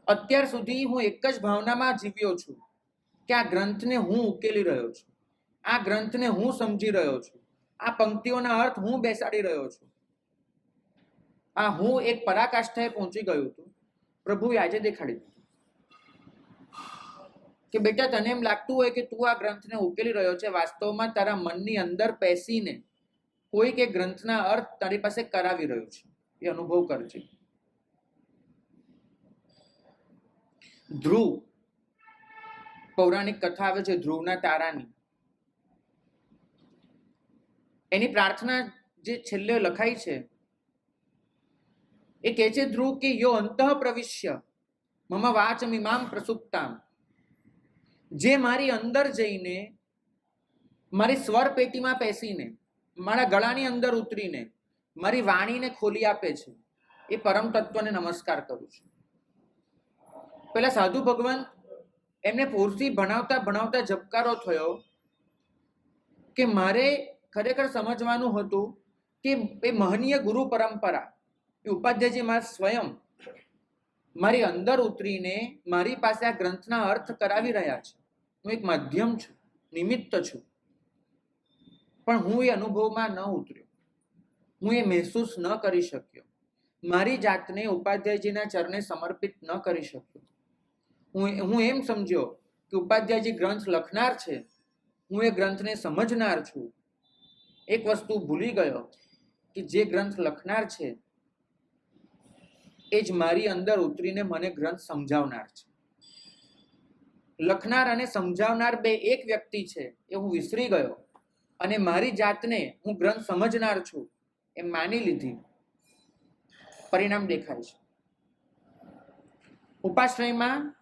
અત્યાર સુધી હું એક જ ભાવનામાં જીવ્યો છું કે આ ગ્રંથને હું ઉકેલી રહ્યો છું, આ ગ્રંથને હું સમજી રહ્યો છું, આ પંક્તિઓના અર્થ હું બેસાડી રહ્યો છું. આ હું એક પરાકાષ્ઠાએ પહોંચી ગયું હતું. પ્રભુએ આજે દેખાડી દીધું કે બેટા, તને એમ લાગતું હોય કે તું આ ગ્રંથને ઉકેલી રહ્યો છે, વાસ્તવમાં તારા મનની અંદર પેસીને કોઈક એ ગ્રંથના અર્થ તારી પાસે કરાવી રહ્યું છે. એ અનુભવ કરજે. ધ્રુવ, પૌરાણિક કથા આવે છે ધ્રુવના તારાની. એની પ્રાર્થના જે છેલ્લે લખાઈ છે, એ કહે છે ધ્રુવ કે યો અંતઃ પ્રવિશ્ય મમ વાચમિમામ પ્રસુપ્તામ, જે મારી અંદર જઈને, મારી સ્વર પેટીમાં પેસીને, મારા ગળાની અંદર ઉતરીને મારી વાણીને ખોલી આપે છે, એ પરમ તત્વને નમસ્કાર કરું છું. પેલા સાધુ ભગવાન એમને પોરસી ભણાવતા ઝબકારો થયો કે મારે ખરેખર સમજવાનું હતું કે એ મહનીય ગુરુ પરંપરા, એ ઉપાધ્યાયજી મહારાજ સ્વયં મારી અંદર ઉતરીને મારી પાસે આ ગ્રંથના અર્થ કરાવી રહ્યા છે. હું એક માધ્યમ છું, નિમિત્ત છું, પણ હું એ અનુભવમાં ન ઉતર્યો, હું એ મહેસૂસ ન કરી શક્યો, મારી જાતને ઉપાધ્યાયજીના ચરણે સમર્પિત ન કરી શક્યો. હું એમ સમજ્યો કે ઉપાધ્યાયજી ગ્રંથ લખનાર છે, હું એ ગ્રંથને સમજનાર છું. એક વસ્તુ ભૂલી ગયો કે જે ગ્રંથ લખનાર છે એ જ મારી અંદર ઉતરીને મને ગ્રંથ સમજાવનાર છે. લખનાર અને સમજાવનાર બે એક વ્યક્તિ છે, એ હું વિસરી ગયો અને મારી જાતને હું ગ્રંથ સમજનાર છું એમ માની લીધી. પરિણામ દેખાય છે. ઉપાશ્રયમાં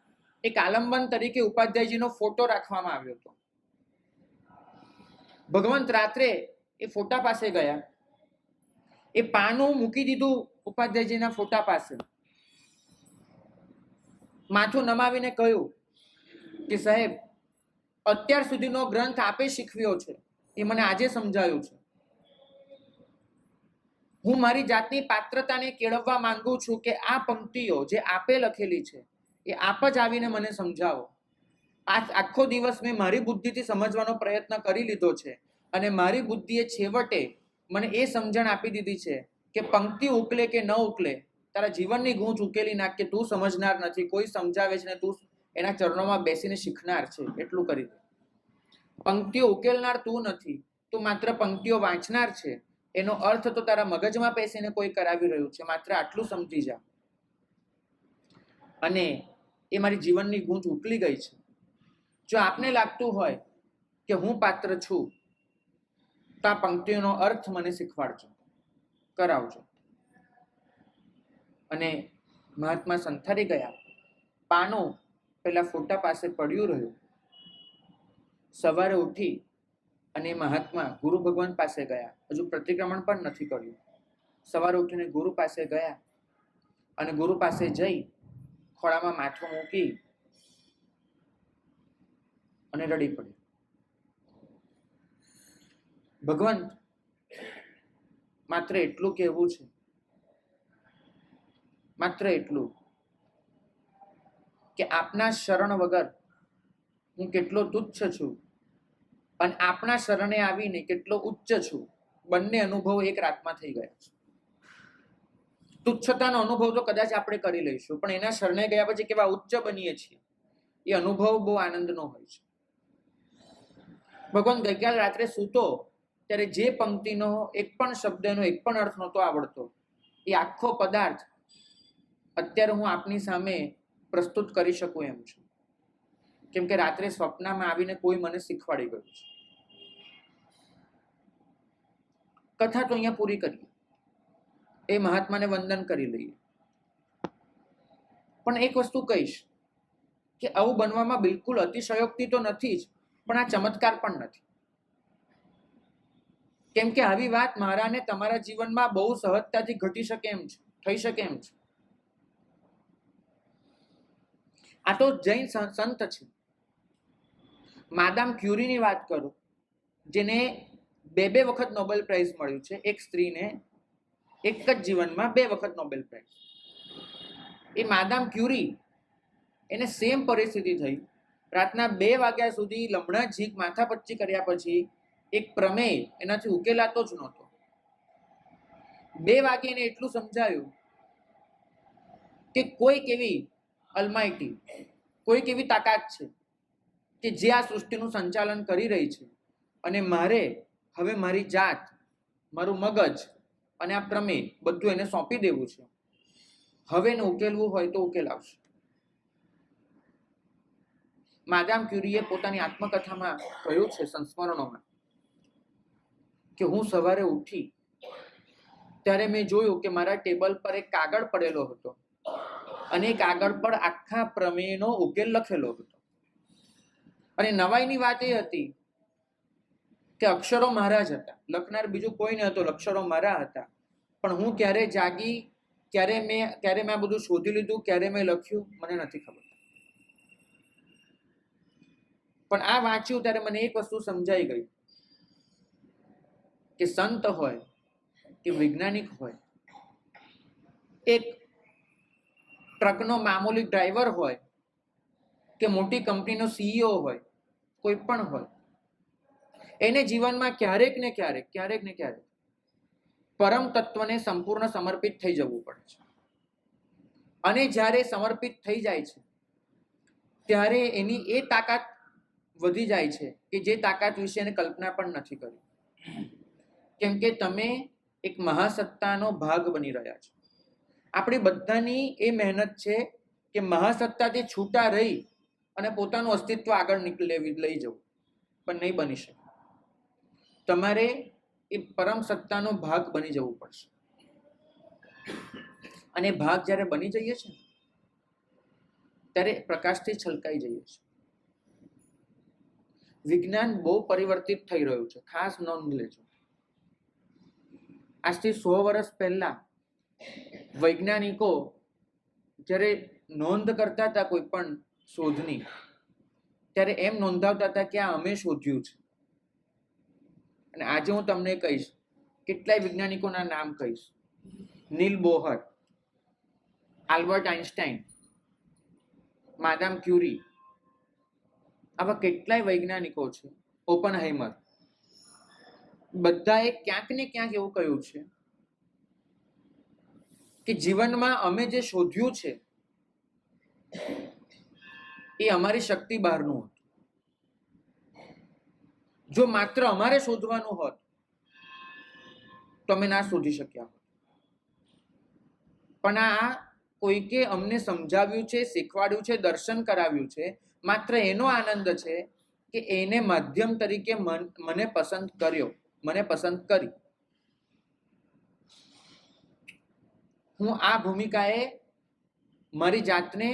એક આલંબન તરીકે ઉપાધ્યાયજીનો ફોટો રાખવામાં આવ્યો હતો. ભગવંત રાત્રે એ ફોટા પાસે ગયા, એ પાનું મૂકી દીધું ઉપાધ્યાયજીના ફોટા પાસે, માથું નમાવીને કહ્યું કે સાહેબ, અત્યાર સુધીનો ગ્રંથ આપે શીખવ્યો છે, એ મને આજે સમજાયું છે. હું મારી જાતની પાત્રતાને કેળવવા માંગુ છું કે આ પંક્તિઓ જે આપે લખેલી છે એ આપ જ આવીને મને સમજાવો. આખો દિવસ મેં મારી બુદ્ધિથી સમજવાનો પ્રયત્ન કરી લીધો છે અને મારી બુદ્ધિએ છેવટે મને એ સમજણ આપી દીધી છે કે પંક્તિ ઉકલે કે ન ઉકલે, તારા જીવનની ગૂંચ ઉકેલી નાખ કે તું સમજનાર નથી, કોઈ સમજાવે છે ને તું એના ચરણોમાં બેસીને શીખનાર છે. એટલું કરી દે. પંક્તિઓ ઉકેલનાર તું નથી, તું માત્ર પંક્તિઓ વાંચનાર છે. એનો અર્થ તો તારા મગજમાં બેસીને કોઈ કરાવી રહ્યું છે. માત્ર આટલું સમજી જા. અને એ મારી જીવનની ગૂંચ ઉકલી ગઈ છે. જો આપને લાગતું હોય કે હું પાત્ર છું, તો આ પંક્તિઓનો અર્થ મને શીખવાડજો, કરાવજો. અને મહાત્મા સંથારી ગયા. પાનું પેલા ફોટા પાસે પડ્યું રહ્યું. સવારે ઉઠી અને મહાત્મા ગુરુ ભગવાન પાસે ગયા. હજુ પ્રતિક્રમણ પણ નથી કર્યું. સવારે ઉઠીને ગુરુ પાસે ગયા અને ગુરુ પાસે જઈ ખોળામાં માથું મૂકી અને રડી પડ્યું. ભગવંત, માત્ર એટલું કહેવું છે, માત્ર એટલું કે આપના શરણ વગર હું કેટલો તુચ્છ છું અને આપના શરણે આવીને કેટલો ઉચ્ચ છું, બંને અનુભવ એક રાતમાં થઈ ગયા છે. તુચ્છતાનો અનુભવ તો કદાચ આપણે કરી લઈશું, પણ એના શરણે ગયા પછી કેવા ઉચ્ચ બનીએ છીએ એ અનુભવ બહુ આનંદનો હોય છે. ભગવાન ગઈકાલ રાત્રે સૂતો ત્યારે જે પંક્તિનો એક પણ શબ્દનો એક પણ અર્થ નહોતો આવડતો, એ આખો પદાર્થ અત્યારે હું આપની સામે પ્રસ્તુત કરી શકું એમ છું. કેમ કે રાત્રે સ્વપ્નમાં આવીને કોઈ મને શીખવાડી ગયું છે. કથા તો અહીંયા પૂરી કરીએ, એ મહાત્માને વંદન કરી લઈએ. પણ એક વસ્તુ કહીશ કે આવું બનવામાં બિલકુલ અતિશયોક્તિ તો નથી જ, પણ આ ચમત્કાર પણ નથી. કેમ કે આવી વાત મારાને તમારા જીવનમાં બહુ સહજતાથી ઘટી શકે એમ છે, થઈ શકે એમ છે. આ તો જૈન સંત છે. માદામ ક્યુરીની વાત કરો, જેને બે વખત નોબેલ પ્રાઇઝ મળ્યું છે. એક સ્ત્રીને એક જ જીવનમાં 2 વખત નોબેલ પ્રાઇઝ. એ માદામ ક્યુરી, એને સેમ પરિસ્થિતિ થઈ. રાતના 2 વાગ્યા સુધી લમણા ઝીક માથાપચ્ચી કર્યા પછી એક પ્રમેય એનાથી ઉકેલાતો જ નહોતો. 2 વાગે એને એટલું સમજાયું કે કોઈક એવી અલમાઇટી, કોઈક એવી તાકાત છે કે જે આ સૃષ્ટિનું સંચાલન કરી રહી છે અને મારે હવે મારી જાત, મારું મગજ અને આ પ્રમેય બધું એને સોંપી દેવું છે. હવે એને ઉકેલવું હોય તો ઉકેલ આવશે. માદામ ક્યુરીએ પોતાની આત્મકથામાં કહ્યું છે, સંસ્મરણોમાં, કે હું સવારે ઉઠી ત્યારે મેં જોયું કે મારા ટેબલ પર એક કાગળ પડેલો હતો અને એ કાગળ પર આખા પ્રમેયનો ઉકેલ લખેલો હતો. અને નવાઈની વાત એ હતી કે અક્ષરો મારા જ હતા, લખનાર બીજું કોઈ ન હતો, અક્ષરો મારા હતા. પણ હું ક્યારે જાગી, ક્યારે મેં આ બધું શોધી લીધું, ક્યારે મેં લખ્યું, મને નથી ખબર. પણ આ વાંચ્યું ત્યારે મને એક વસ્તુ સમજાઈ ગઈ કે સંત હોય કે વૈજ્ઞાનિક હોય, એક ટ્રકનો મામૂલી ડ્રાઈવર હોય કે મોટી કંપનીનો સીઈઓ હોય, કોઈ પણ હોય, એને જીવનમાં ક્યારેક ને ક્યારેક પરમ તત્વને સંપૂર્ણ સમર્પિત થઈ જવું પડે છે. અને જ્યારે સમર્પિત થઈ જાય છે ત્યારે એની એ તાકાત વધી જાય છે કે જે તાકાત વિશે એને કલ્પના પણ નથી કરી. કેમ કે તમે એક મહાસત્તાનો ભાગ બની રહ્યા છો. આપણી બધાની એ મહેનત છે કે મહાસત્તાથી છૂટા રહી અને પોતાનું અસ્તિત્વ આગળ લઈ જવું, પણ નહીં બની શકે. તમારે એ પરમ સત્તાનો ભાગ બની જવું પડશે. અને ભાગ જ્યારે બની જઈએ છે ત્યારે પ્રકાશથી છલકાઈ જઈએ છે. વિજ્ઞાન બહુ પરિવર્તિત થઈ રહ્યું છે, ખાસ નોંધ લેજો. આજથી 100 વર્ષ પહેલા વૈજ્ઞાનિકો જ્યારે નોંધ કરતા હતા કોઈ પણ શોધની, ત્યારે એમ નોંધાવતા હતા કે આ અમે શોધ્યું છે. અને આજે હું તમને કહીશ, કેટલાય વૈજ્ઞાનિકોના નામ કહીશ. નીલ બોહર, આલ્બર્ટ આઇન્સ્ટાઈન, માદામ ક્યુરી, આવા કેટલાય વૈજ્ઞાનિકો છે, ઓપનહાઈમર. બધાએ ક્યાંક ને ક્યાંક એવું કહ્યું છે કે જીવનમાં અમે જે શોધ્યું છે એ અમારી શક્તિ બહારનું હતું. જો માત્ર અમારે શોધવાનું હોત તો અમે ના શોધી શક્યા હોત. પણ આ કોઈકે અમને સમજાવ્યું છે, શીખવાડ્યું છે, દર્શન કરાવ્યું છે. માત્ર એનો આનંદ છે કે એને માધ્યમ તરીકે મને પસંદ કર્યો, મને પસંદ કરી. હું આ ભૂમિકાએ મારી જાતને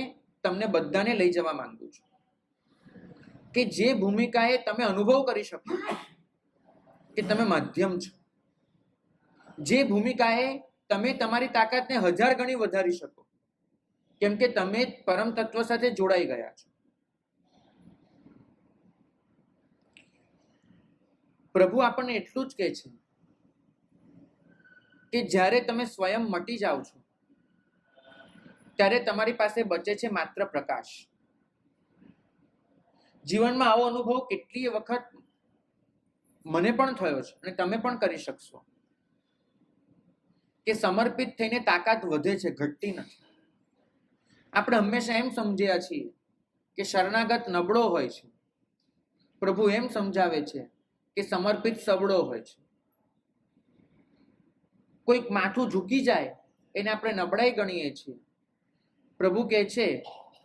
તમને બધાને લઈ જવા માંગુ છું કે જે ભૂમિકાએ તમે અનુભવ કરી શકો કે તમે માધ્યમ છો, જે ભૂમિકાએ તમે તમારી તાકાતને 1000 ગણી વધારી શકો, કેમ કે તમે પરમ તત્વ સાથે જોડાઈ ગયા છો. પ્રભુ આપણને એટલું જ કહે છે કે જ્યારે તમે સ્વયં મટી જાઓ છો ત્યારે તમારી પાસે બચે છે માત્ર પ્રકાશ. જીવનમાં આવો અનુભવ કેટલીય વખત મને પણ થયો છે અને તમે પણ કરી શકશો કે સમર્પિત થઈને તાકાત વધે છે, ઘટતી નથી. આપણે હંમેશા એમ સમજ્યા છીએ કે શરણાગત નબળો હોય છે. પ્રભુ એમ સમજાવે છે કે સમર્પિત સબળો હોય છે. કોઈક માથું ઝૂકી જાય એને આપણે નબળાઈ ગણીએ છીએ. પ્રભુ કહે છે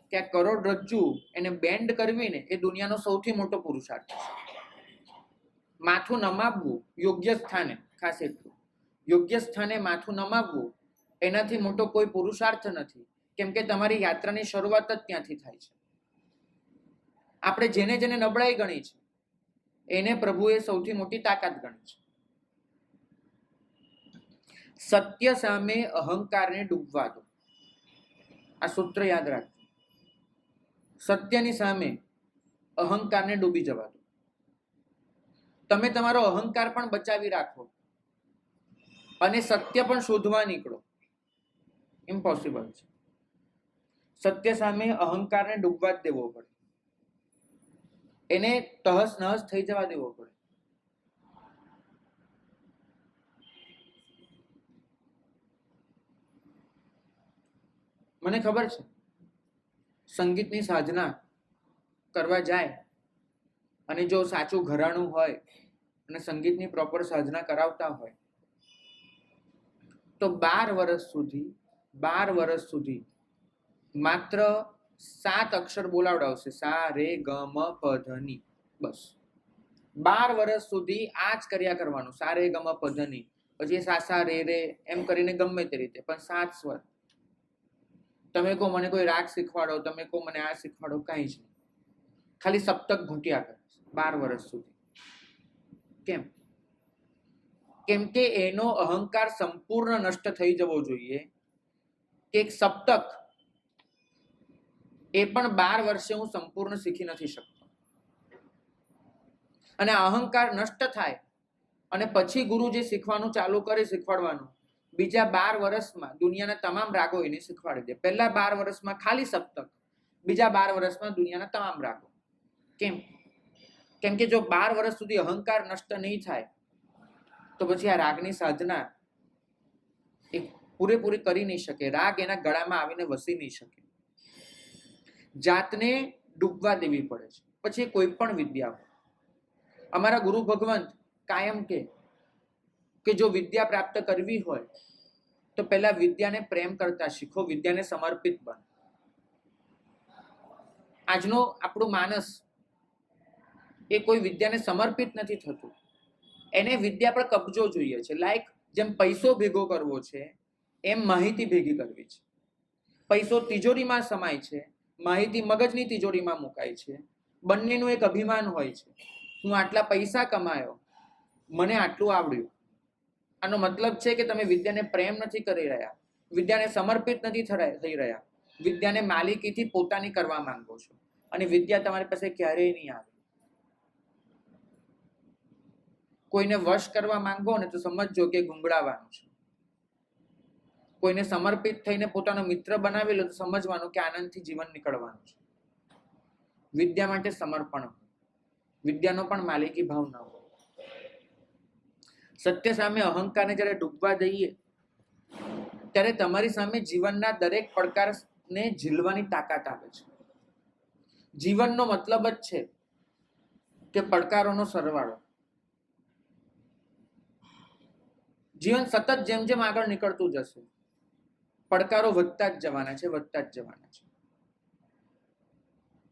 કે આ કરોડરજ્જુ એને બેન્ડ કરવી ને એ દુનિયાનો સૌથી મોટો પુરુષાર્થ છે. માથું નમાવવું યોગ્ય સ્થાને, ખાસ એટલું યોગ્ય સ્થાને માથું નમાવવું એનાથી મોટો કોઈ પુરુષાર્થ નથી, કેમ કે તમારી યાત્રાની શરૂઆત જ ત્યાંથી થાય છે. આપણે જેને જેને નબળાઈ ગણી છે એને પ્રભુએ સૌથી મોટી તાકાત ગણી છે. સત્ય સામે અહંકારને ડૂબવા દો. આ સૂત્ર યાદ રાખજો. સત્યની સામે અહંકારને ડૂબી જવા દો. તમે તમારો અહંકાર પણ બચાવી રાખો અને સત્ય પણ શોધવા નીકળો, ઇમ્પોસિબલ છે. સત્ય સામે અહંકારને ડૂબવા જ દેવો પડે, એને તહસ નહસ થઈ જવા દેવો પડે. મને ખબર છે સંગીતની સાધના કરવા જાય અને જો સાચું ઘરાણું હોય અને સંગીતની પ્રોપર સાધના કરાવતા હોય તો 12 વર્ષ સુધી માત્ર 7 અક્ષર બોલાવડાવશે, સા રે ગ મ પ ધ ની. બસ 12 વર્ષ સુધી આ જ કર્યા કરવાનું, સા રે ગ મ પ ધ ની. પછી સા સા રે રે એમ કરીને ગમે તે રીતે, પણ 7 સ્વર. તમે કહો મને કોઈ રાગ શીખવાડો, તમે કહો મને આ શીખવાડો, કાંઈ જ નહીં. ખાલી સપ્તક ઘૂંટ્યા કરે 12 વર્ષ સુધી. કેમ? કેમ કે એનો અહંકાર સંપૂર્ણ નષ્ટ થઈ જવો જોઈએ કે એક સપ્તક એ પણ 12 વર્ષે હું સંપૂર્ણ શીખી નથી શકતો. અને અહંકાર નષ્ટ થાય અને પછી ગુરુ જે શીખવાનું ચાલુ કરે, શીખવાડવાનું, બીજા 12 વર્ષમાં દુનિયાના તમામ રાગો એને શીખવાડી દે. પહેલા 12 વર્ષમાં ખાલી સપ્તક, બીજા 12 વર્ષમાં દુનિયાના તમામ રાગો. કેમ? કેમ કે જો 12 વર્ષ સુધી અહંકાર નષ્ટ નહીં થાય તો પછી આ રાગની સાધના એ પૂરેપૂરી કરી નહીં શકે. રાગ એના ગળામાં આવીને વસી નહીં શકે. જાતને ડૂબવા દેવી પડે છે. પછી કોઈ પણ વિદ્યા હોય. અમારા ગુરુ ભગવંત કાયમ કે જો વિદ્યા પ્રાપ્ત કરવી હોય તો પહેલા વિદ્યાને પ્રેમ કરતા શીખો, વિદ્યાને સમર્પિત બનો. આજનો આપણું માનસ એ કોઈ વિદ્યાને સમર્પિત નથી થતું. એને વિદ્યા પર કબજો જોઈએ છે. લાઈક જેમ પૈસો ભેગો કરવો છે એમ માહિતી ભેગી કરવી છે. પૈસો તિજોરીમાં સમાય છે, માહિતી મગજની તિજોરીમાં મુકાય છે. બંનેનું એક અભિમાન હોય છે, હું આટલા પૈસા કમાયો, મને આટલું આવડ્યું. આનો મતલબ છે કે તમે વિદ્યાને પ્રેમ નથી કરી રહ્યા, વિદ્યાને સમર્પિત નથી થઈ રહ્યા, વિદ્યાને માલિકીથી પોતાની કરવા માંગો છો અને વિદ્યા તમારી પાસે ક્યારેય નહીં આવે. કોઈને વશ કરવા માંગો ને તો સમજજો કે ગુંગળાવાનું છે. કોઈને સમર્પિત થઈને પોતાનો મિત્ર બનાવી લો તો સમજવાનું કે આનંદથી જીવન નીકળવાનું છે. વિદ્યા માટે સમર્પણ હોય, વિદ્યાનો પણ માલિકી ભાવ ન હોય. સત્ય સામે અહંકારને જ્યારે ડૂબવા દઈએ ત્યારે તમારી સામે જીવનના દરેક પડકારને ઝીલવાની તાકાત આવે છે. જીવનનો મતલબ જ છે કે પડકારોનો સરવાળો. જીવન સતત જેમ જેમ આગળ નીકળતું જશે પડકારો વધતા જ જવાના છે, વધતા જ જવાના છે.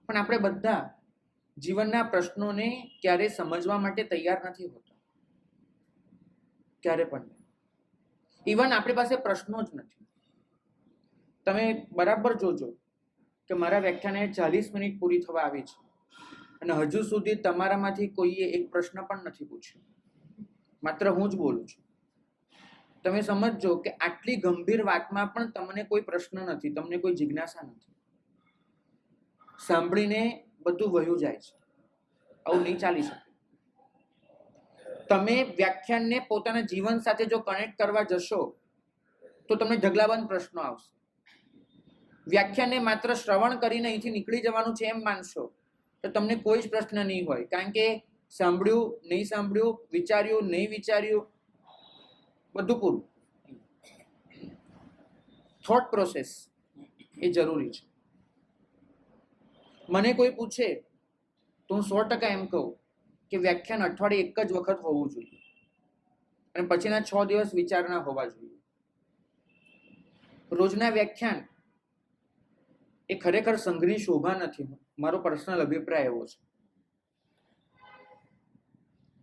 પણ આપણે બધા જીવનના પ્રશ્નોને ક્યારે સમજવા માટે તૈયાર નથી હોતો, ક્યારે પણ. ઇવન આપણી પાસે પ્રશ્નો જ નથી. તમે બરાબર જોજો કે મારા વ્યાખ્યાને 40 મિનિટ પૂરી થવા આવી છે અને હજુ સુધી તમારામાંથી કોઈએ એક પ્રશ્ન પણ નથી પૂછ્યો, માત્ર હું જ બોલું છું. તમે સમજજો કે આટલી ગંભીર વાતમાં પણ તમને કોઈ પ્રશ્ન નથી, તમને કોઈ જિજ્ઞાસા નથી. સાંભળીને બધું વહ્યું જાય છે. આવું નહીં ચાલી શકે. તમે વ્યાખ્યાનને પોતાના જીવન સાથે જો કનેક્ટ કરવા જશો તો તમને ઢગલાબંધ પ્રશ્નો આવશે. વ્યાખ્યાનને માત્ર શ્રવણ કરીને અહીંથી નીકળી જવાનું છે એમ માનશો તો તમને કોઈ જ પ્રશ્ન નહીં હોય, કારણ કે સાંભળ્યું નહીં સાંભળ્યું, વિચાર્યું નહીં વિચાર્યું, બધું પૂરું. થોટ પ્રોસેસ એ જરૂરી છે. મને કોઈ પૂછે તો હું 100% એમ કહું કે વ્યાખ્યાન અઠવાડિયે એક જ વખત હોવું જોઈએ અને પછીના 6 દિવસ વિચારના હોવા જોઈએ. રોજના વ્યાખ્યાન એ ખરેખર સંઘની શોભા નથી. મારો પર્સનલ અભિપ્રાય એવો છે.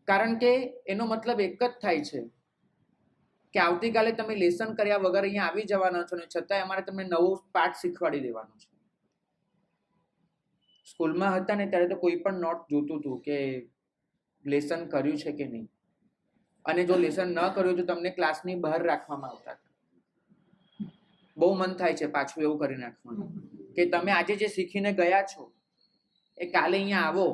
કારણ કે એનો મતલબ એક જ થાય છે કે આવતીકાલે તમે લેસન કર્યા વગર અહીંયા આવી જવાના છો ને છતાંય અમારે તમને નવો પાઠ શીખવાડી દેવાનો છે. સ્કૂલમાં હતા ને ત્યારે તો કોઈ પણ નોટ જોતું હતું કે લેસન કર્યું છે કે નહીં, અને જો લેસન ન કર્યું તો તમને ક્લાસની બહાર રાખવામાં આવતા હતા. બહુ મન થાય છે પાછું એવું કરી નાખવાનું કે તમે આજે જે શીખીને ગયા છો એ કાલે અહીંયા આવો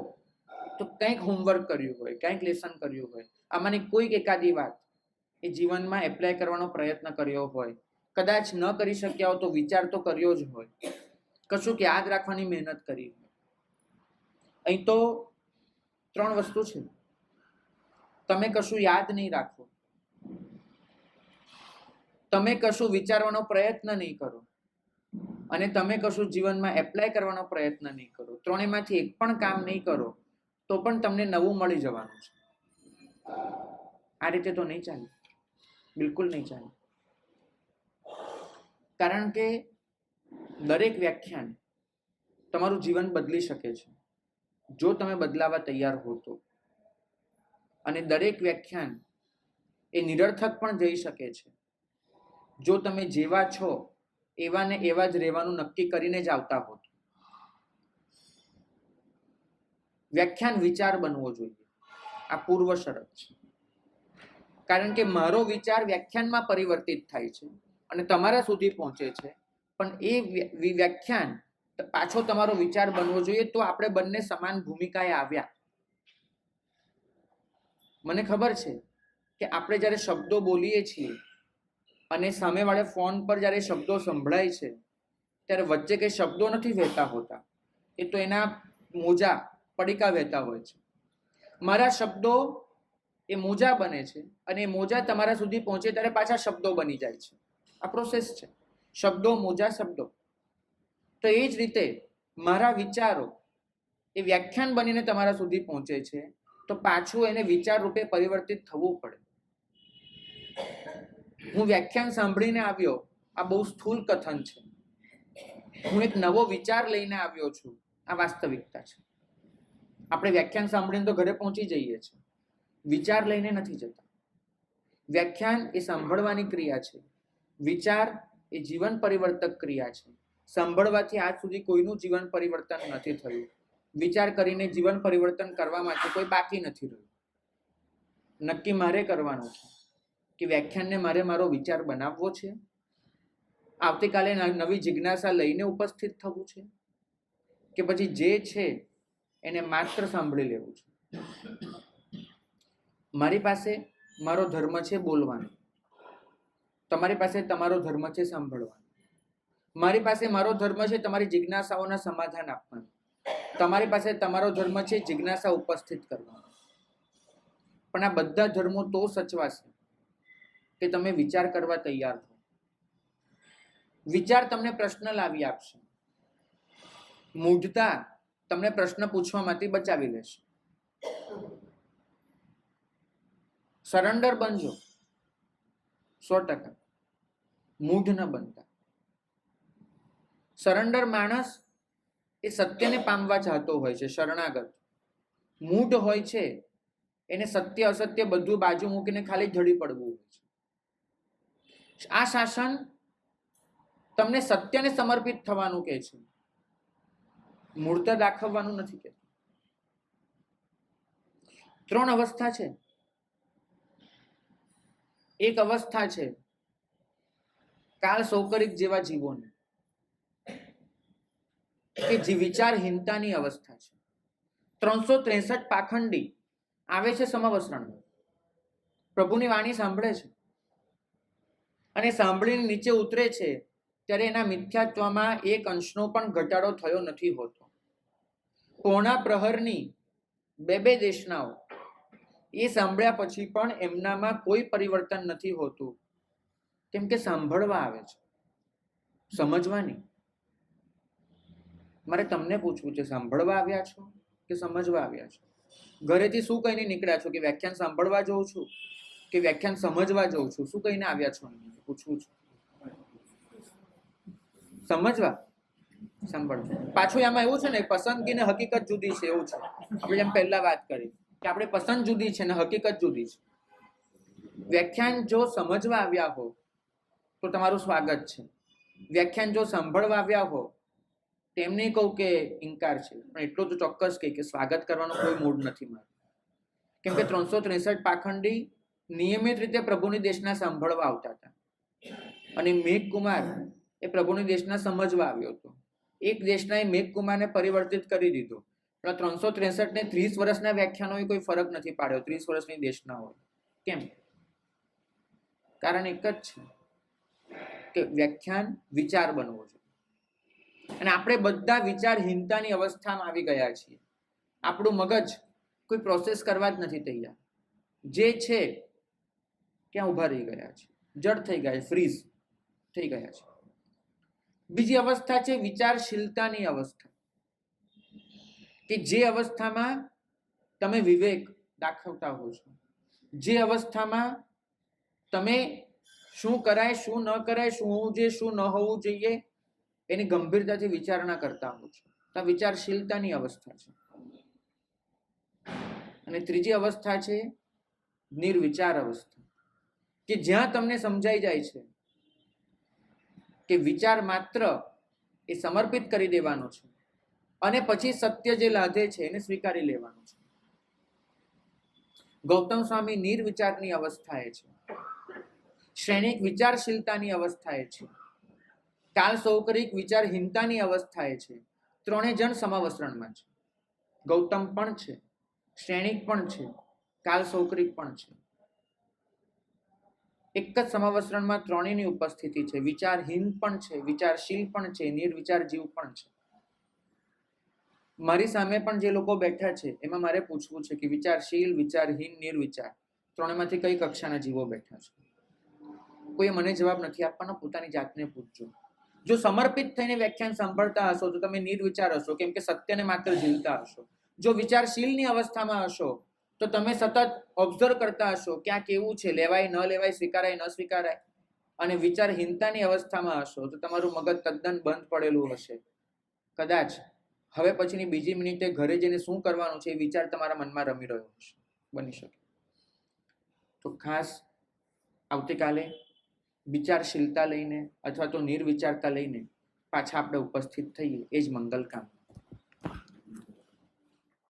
તો કંઈક હોમવર્ક કર્યું હોય, કંઈક લેસન કર્યું હોય, આમાંની કોઈક એકાદી વાત એ જીવનમાં એપ્લાય કરવાનો પ્રયત્ન કર્યો હોય. કદાચ ન કરી શક્યા હો તો વિચાર તો કર્યો જ હોય, કશુંક યાદ રાખવાની મહેનત કરી હોય. અહીં તો 3 વસ્તુ છે. તમે કશું યાદ નહીં રાખો, તમે કશું વિચારવાનો પ્રયત્ન નહીં કરો અને તમે કશું જીવનમાં એપ્લાય કરવાનો પ્રયત્ન નહીં કરો. ત્રણેયમાંથી એક પણ કામ નહીં કરો તો પણ તમને નવું મળી જવાનું છે. આ રીતે તો નહીં ચાલે, બિલકુલ નહીં ચાલે. કારણ કે દરેક વ્યાખ્યાન તમારું જીવન બદલી શકે છે જો તમે બદલાવા તૈયાર હો તો. અને દરેક વ્યાખ્યાન એ નિરર્થક પણ જઈ શકે છે જો તમે જેવા છો એવા ને એવા જ રહેવાનું નક્કી કરીને જ આવતા હો. વ્યાખ્યાન વિચાર બનવો જોઈએ, આ પૂર્વ શરત છે. કારણ કે મારો વિચાર વ્યાખ્યાનમાં પરિવર્તિત થાય છે અને તમારા સુધી પહોંચે છે, પણ એ વ્યાખ્યાન પાછો તમારો વિચાર બનવો જોઈએ. તો આપણે બંને સમાન ભૂમિકાએ આવ્યા. મને ખબર છે કે આપણે જ્યારે શબ્દો બોલીએ છીએ અને સામેવાળા ફોન પર જ્યારે શબ્દો સંભળાય છે ત્યારે વચ્ચે કંઈ શબ્દો નથી વહેતા હોતા, એ તો એના મોજા પડીકા વહેતા હોય છે. મારા શબ્દો એ મોજા બને છે અને એ મોજા તમારા સુધી પહોંચે ત્યારે પાછા શબ્દો બની જાય છે. આ પ્રોસેસ છે, શબ્દો મોજા શબ્દો. તો એ જ રીતે મારા વિચારો એ વ્યાખ્યાન બનીને તમારા સુધી પહોંચે છે તો પાછું એને વિચાર રૂપે પરિવર્તિત થવું પડે. હું વ્યાખ્યાન સાંભળીને આવ્યો, આ બહુ સ્થૂલ કથન છે. હું એક નવો વિચાર લઈને આવ્યો છું, આ વાસ્તવિકતા છે. આપણે વ્યાખ્યાન સાંભળીને તો ઘરે પહોંચી જઈએ છીએ, વિચાર લઈને નથી જતા. વ્યાખ્યાન એ સાંભળવાની ક્રિયા છે, વિચાર એ જીવન પરિવર્તક ક્રિયા છે. સાંભળવાથી આજ સુધી કોઈનું જીવન પરિવર્તન નથી થયું. વિચાર કરીને જીવન પરિવર્તન કરવા માટે કોઈ બાકી નથી રહ્યું. નક્કી મારે કરવાનું છે કે વ્યાખ્યાનને મારે મારો વિચાર બનાવવો છે, આવતીકાલે નવી જિજ્ઞાસા લઈને ઉપસ્થિત થવું છે, કે પછી જે છે એને માત્ર સાંભળી લેવું છે. મારી પાસે મારો ધર્મ છે બોલવાનો, તમારી પાસે તમારો ધર્મ છે સાંભળવાનો. મારી પાસે મારો ધર્મ છે તમારી જિજ્ઞાસાઓના સમાધાન આપવાનું, તમારી પાસે તમારો ધર્મ છે જિજ્ઞાસા ઉપસ્થિત કરવાનો. પણ આ બધા ધર્મો તો સચવાશે કે તમે વિચાર કરવા તૈયાર હો. વિચાર તમને પ્રશ્ન લાવી આપશે, મૂઢતા તમને પ્રશ્ન પૂછવામાંથી બચાવી લેશે. સરેન્ડર બનજો 100%, મૂઢ ન બનતા. સરેન્ડર માણસ એ સત્યને પામવા ચાહતો હોય છે, શરણાગત. મૂઢ હોય છે એને સત્ય અસત્ય બધું બાજુ મૂકીને ખાલી ઢળી પડવું હોય છે. આ શાસન તમને સત્યને સમર્પિત થવાનું કહે છે, મૂળતા દાખવવાનું નથી કહેતું. 3 અવસ્થા છે. એક અવસ્થા છે કાળ સૌકરિક જેવા જીવોને, કે જે વિચારહીનતાની અવસ્થા છે. 363 પાખંડી આવે છે સમવસ્ત્રણમાં, પ્રભુની વાણી સાંભળે છે અને સાંભળીને નીચે ઉતરે છે ત્યારે એના મિથ્યાત્વમાં એક અંશનો પણ ઘટાડો થયો નથી હોતો. પોણા પ્રહરની 2 દેશનાઓ એ સાંભળ્યા પછી પણ એમનામાં કોઈ પરિવર્તન નથી હોતું, કેમ કે સાંભળવા આવે છે, સમજવાની. મારે તમને પૂછવું છે, સાંભળવા આવ્યા છો કે સમજવા આવ્યા છો? ઘરેથી શું કહીને નીકળ્યા છો? કે વ્યાખ્યાન સાંભળવા જઉં છું કે વ્યાખ્યાન સમજવા જઉં છું? શું કહીને આવ્યા છો? પૂછવું છું. સમજવા, સાંભળવા. પાછું એમાં એવું છે ને, પસંદગી ને હકીકત જુદી છે એવું છે. આપણે જેમ પહેલા વાત કરી કે આપણે પસંદ જુદી છે ને હકીકત જુદી છે. વ્યાખ્યાન જો સમજવા આવ્યા હો તો તમારું સ્વાગત છે. વ્યાખ્યાન જો સાંભળવા આવ્યા હો તેમને કહું કે ઇનકાર છે, પણ એટલું તો ચોક્કસ કે સ્વાગત કરવાનો કોઈ મૂડ નથી મારો. કેમ કે 363 પાખંડી નિયમિત રીતે પ્રભુની દેશના સાંભળવા આવતા હતા અને મેઘકુમાર એ પ્રભુની દેશના સમજવા આવ્યો હતો. એક દેશના એ મેઘકુમારને પરિવર્તિત કરી દીધો. પણ 363 ને 30 વર્ષના વ્યાખ્યાનોએ કોઈ ફરક નથી પાડ્યો 30 વર્ષની દેશના હોય. કેમ? કારણ એક જ છે કે વ્યાખ્યાન વિચાર બનવો છે. અને આપણે બધા વિચારહીનતાની અવસ્થામાં આવી ગયા છીએ. આપણું મગજ કોઈ પ્રોસેસ કરવા જ નથી તૈયાર. જે છે ત્યાં ઊભા રહી ગયા છે, જડ થઈ ગયા છે, ફ્રીઝ થઈ ગયા છે. બીજી અવસ્થા છે વિચારશીલતાની અવસ્થા, કે જે અવસ્થામાં તમે વિવેક દાખવતા હો છો, જે અવસ્થામાં તમે શું કરાય શું ન કરાય, શું હોવું જોઈએ શું ન હોવું જોઈએ એની ગંભીરતાથી વિચારણા કરતા હો છો. તો આ વિચારશીલતાની અવસ્થા છે. અને ત્રીજી અવસ્થા છે નિર્વિચાર અવસ્થા, કે જ્યાં તમને સમજાઈ જાય છે કે વિચાર માત્ર એ સમર્પિત કરી દેવાનો છે અને પછી સત્ય જે લાદે છે એને સ્વીકારી લેવાનું છે. ગૌતમ સ્વામી નિર્વિચારની અવસ્થાએ છે, શ્રેણિક વિચારશીલતાની અવસ્થાએ છે, કાલ સૌકરિક વિચારહીનતાની અવસ્થાએ છે. 3 જણ સમવસ્ત્રણમાં છે. ગૌતમ પણ છે, શ્રેણિક પણ છે, કાલ સૌકરિક પણ છે. એક જ સમવસ્ત્રણમાં 3ની ઉપસ્થિતિ છે. વિચારહીન પણ છે, વિચારશીલ પણ છે, નિર્વિચાર જીવ પણ છે. મારી સામે પણ જે લોકો બેઠા છે એમાં મારે પૂછવું છે કે વિચારશીલ, વિચારહીન, નિર્વિચાર 3માંથી કઈ કક્ષાના જીવો બેઠા છે? કોઈ મને જવાબ નથી આપવાનો, પોતાની જાતને પૂછજો. જો સમર્પિત થઈને વ્યાખ્યાન સાંભળતા હશો તો તમે નિર્વિચાર હશો, કેમ કે સત્યને માત્ર ઝીલતા હશો. જો વિચારશીલની અવસ્થામાં હશો તો તમે સતત ઓબ્ઝર્વ કરતા હશો ક્યાં કેવું છે, લેવાય ન લેવાય, સ્વીકારાય ન સ્વીકારાય. અને વિચારહીનતાની અવસ્થામાં હશો તો તમારું મગજ તદ્દન બંધ પડેલું હશે. કદાચ હવે પછીની બીજી મિનિટે ઘરે જઈને શું કરવાનું છે એ વિચાર તમારા મનમાં રમી રહ્યો હશે, બની શકે. તો ખાસ આવતીકાલે વિચારશીલતા લઈને અથવા તો નિર્વિચારતા લઈને પાછા આપણે ઉપસ્થિત થઈએ, એ જ મંગલ કામ.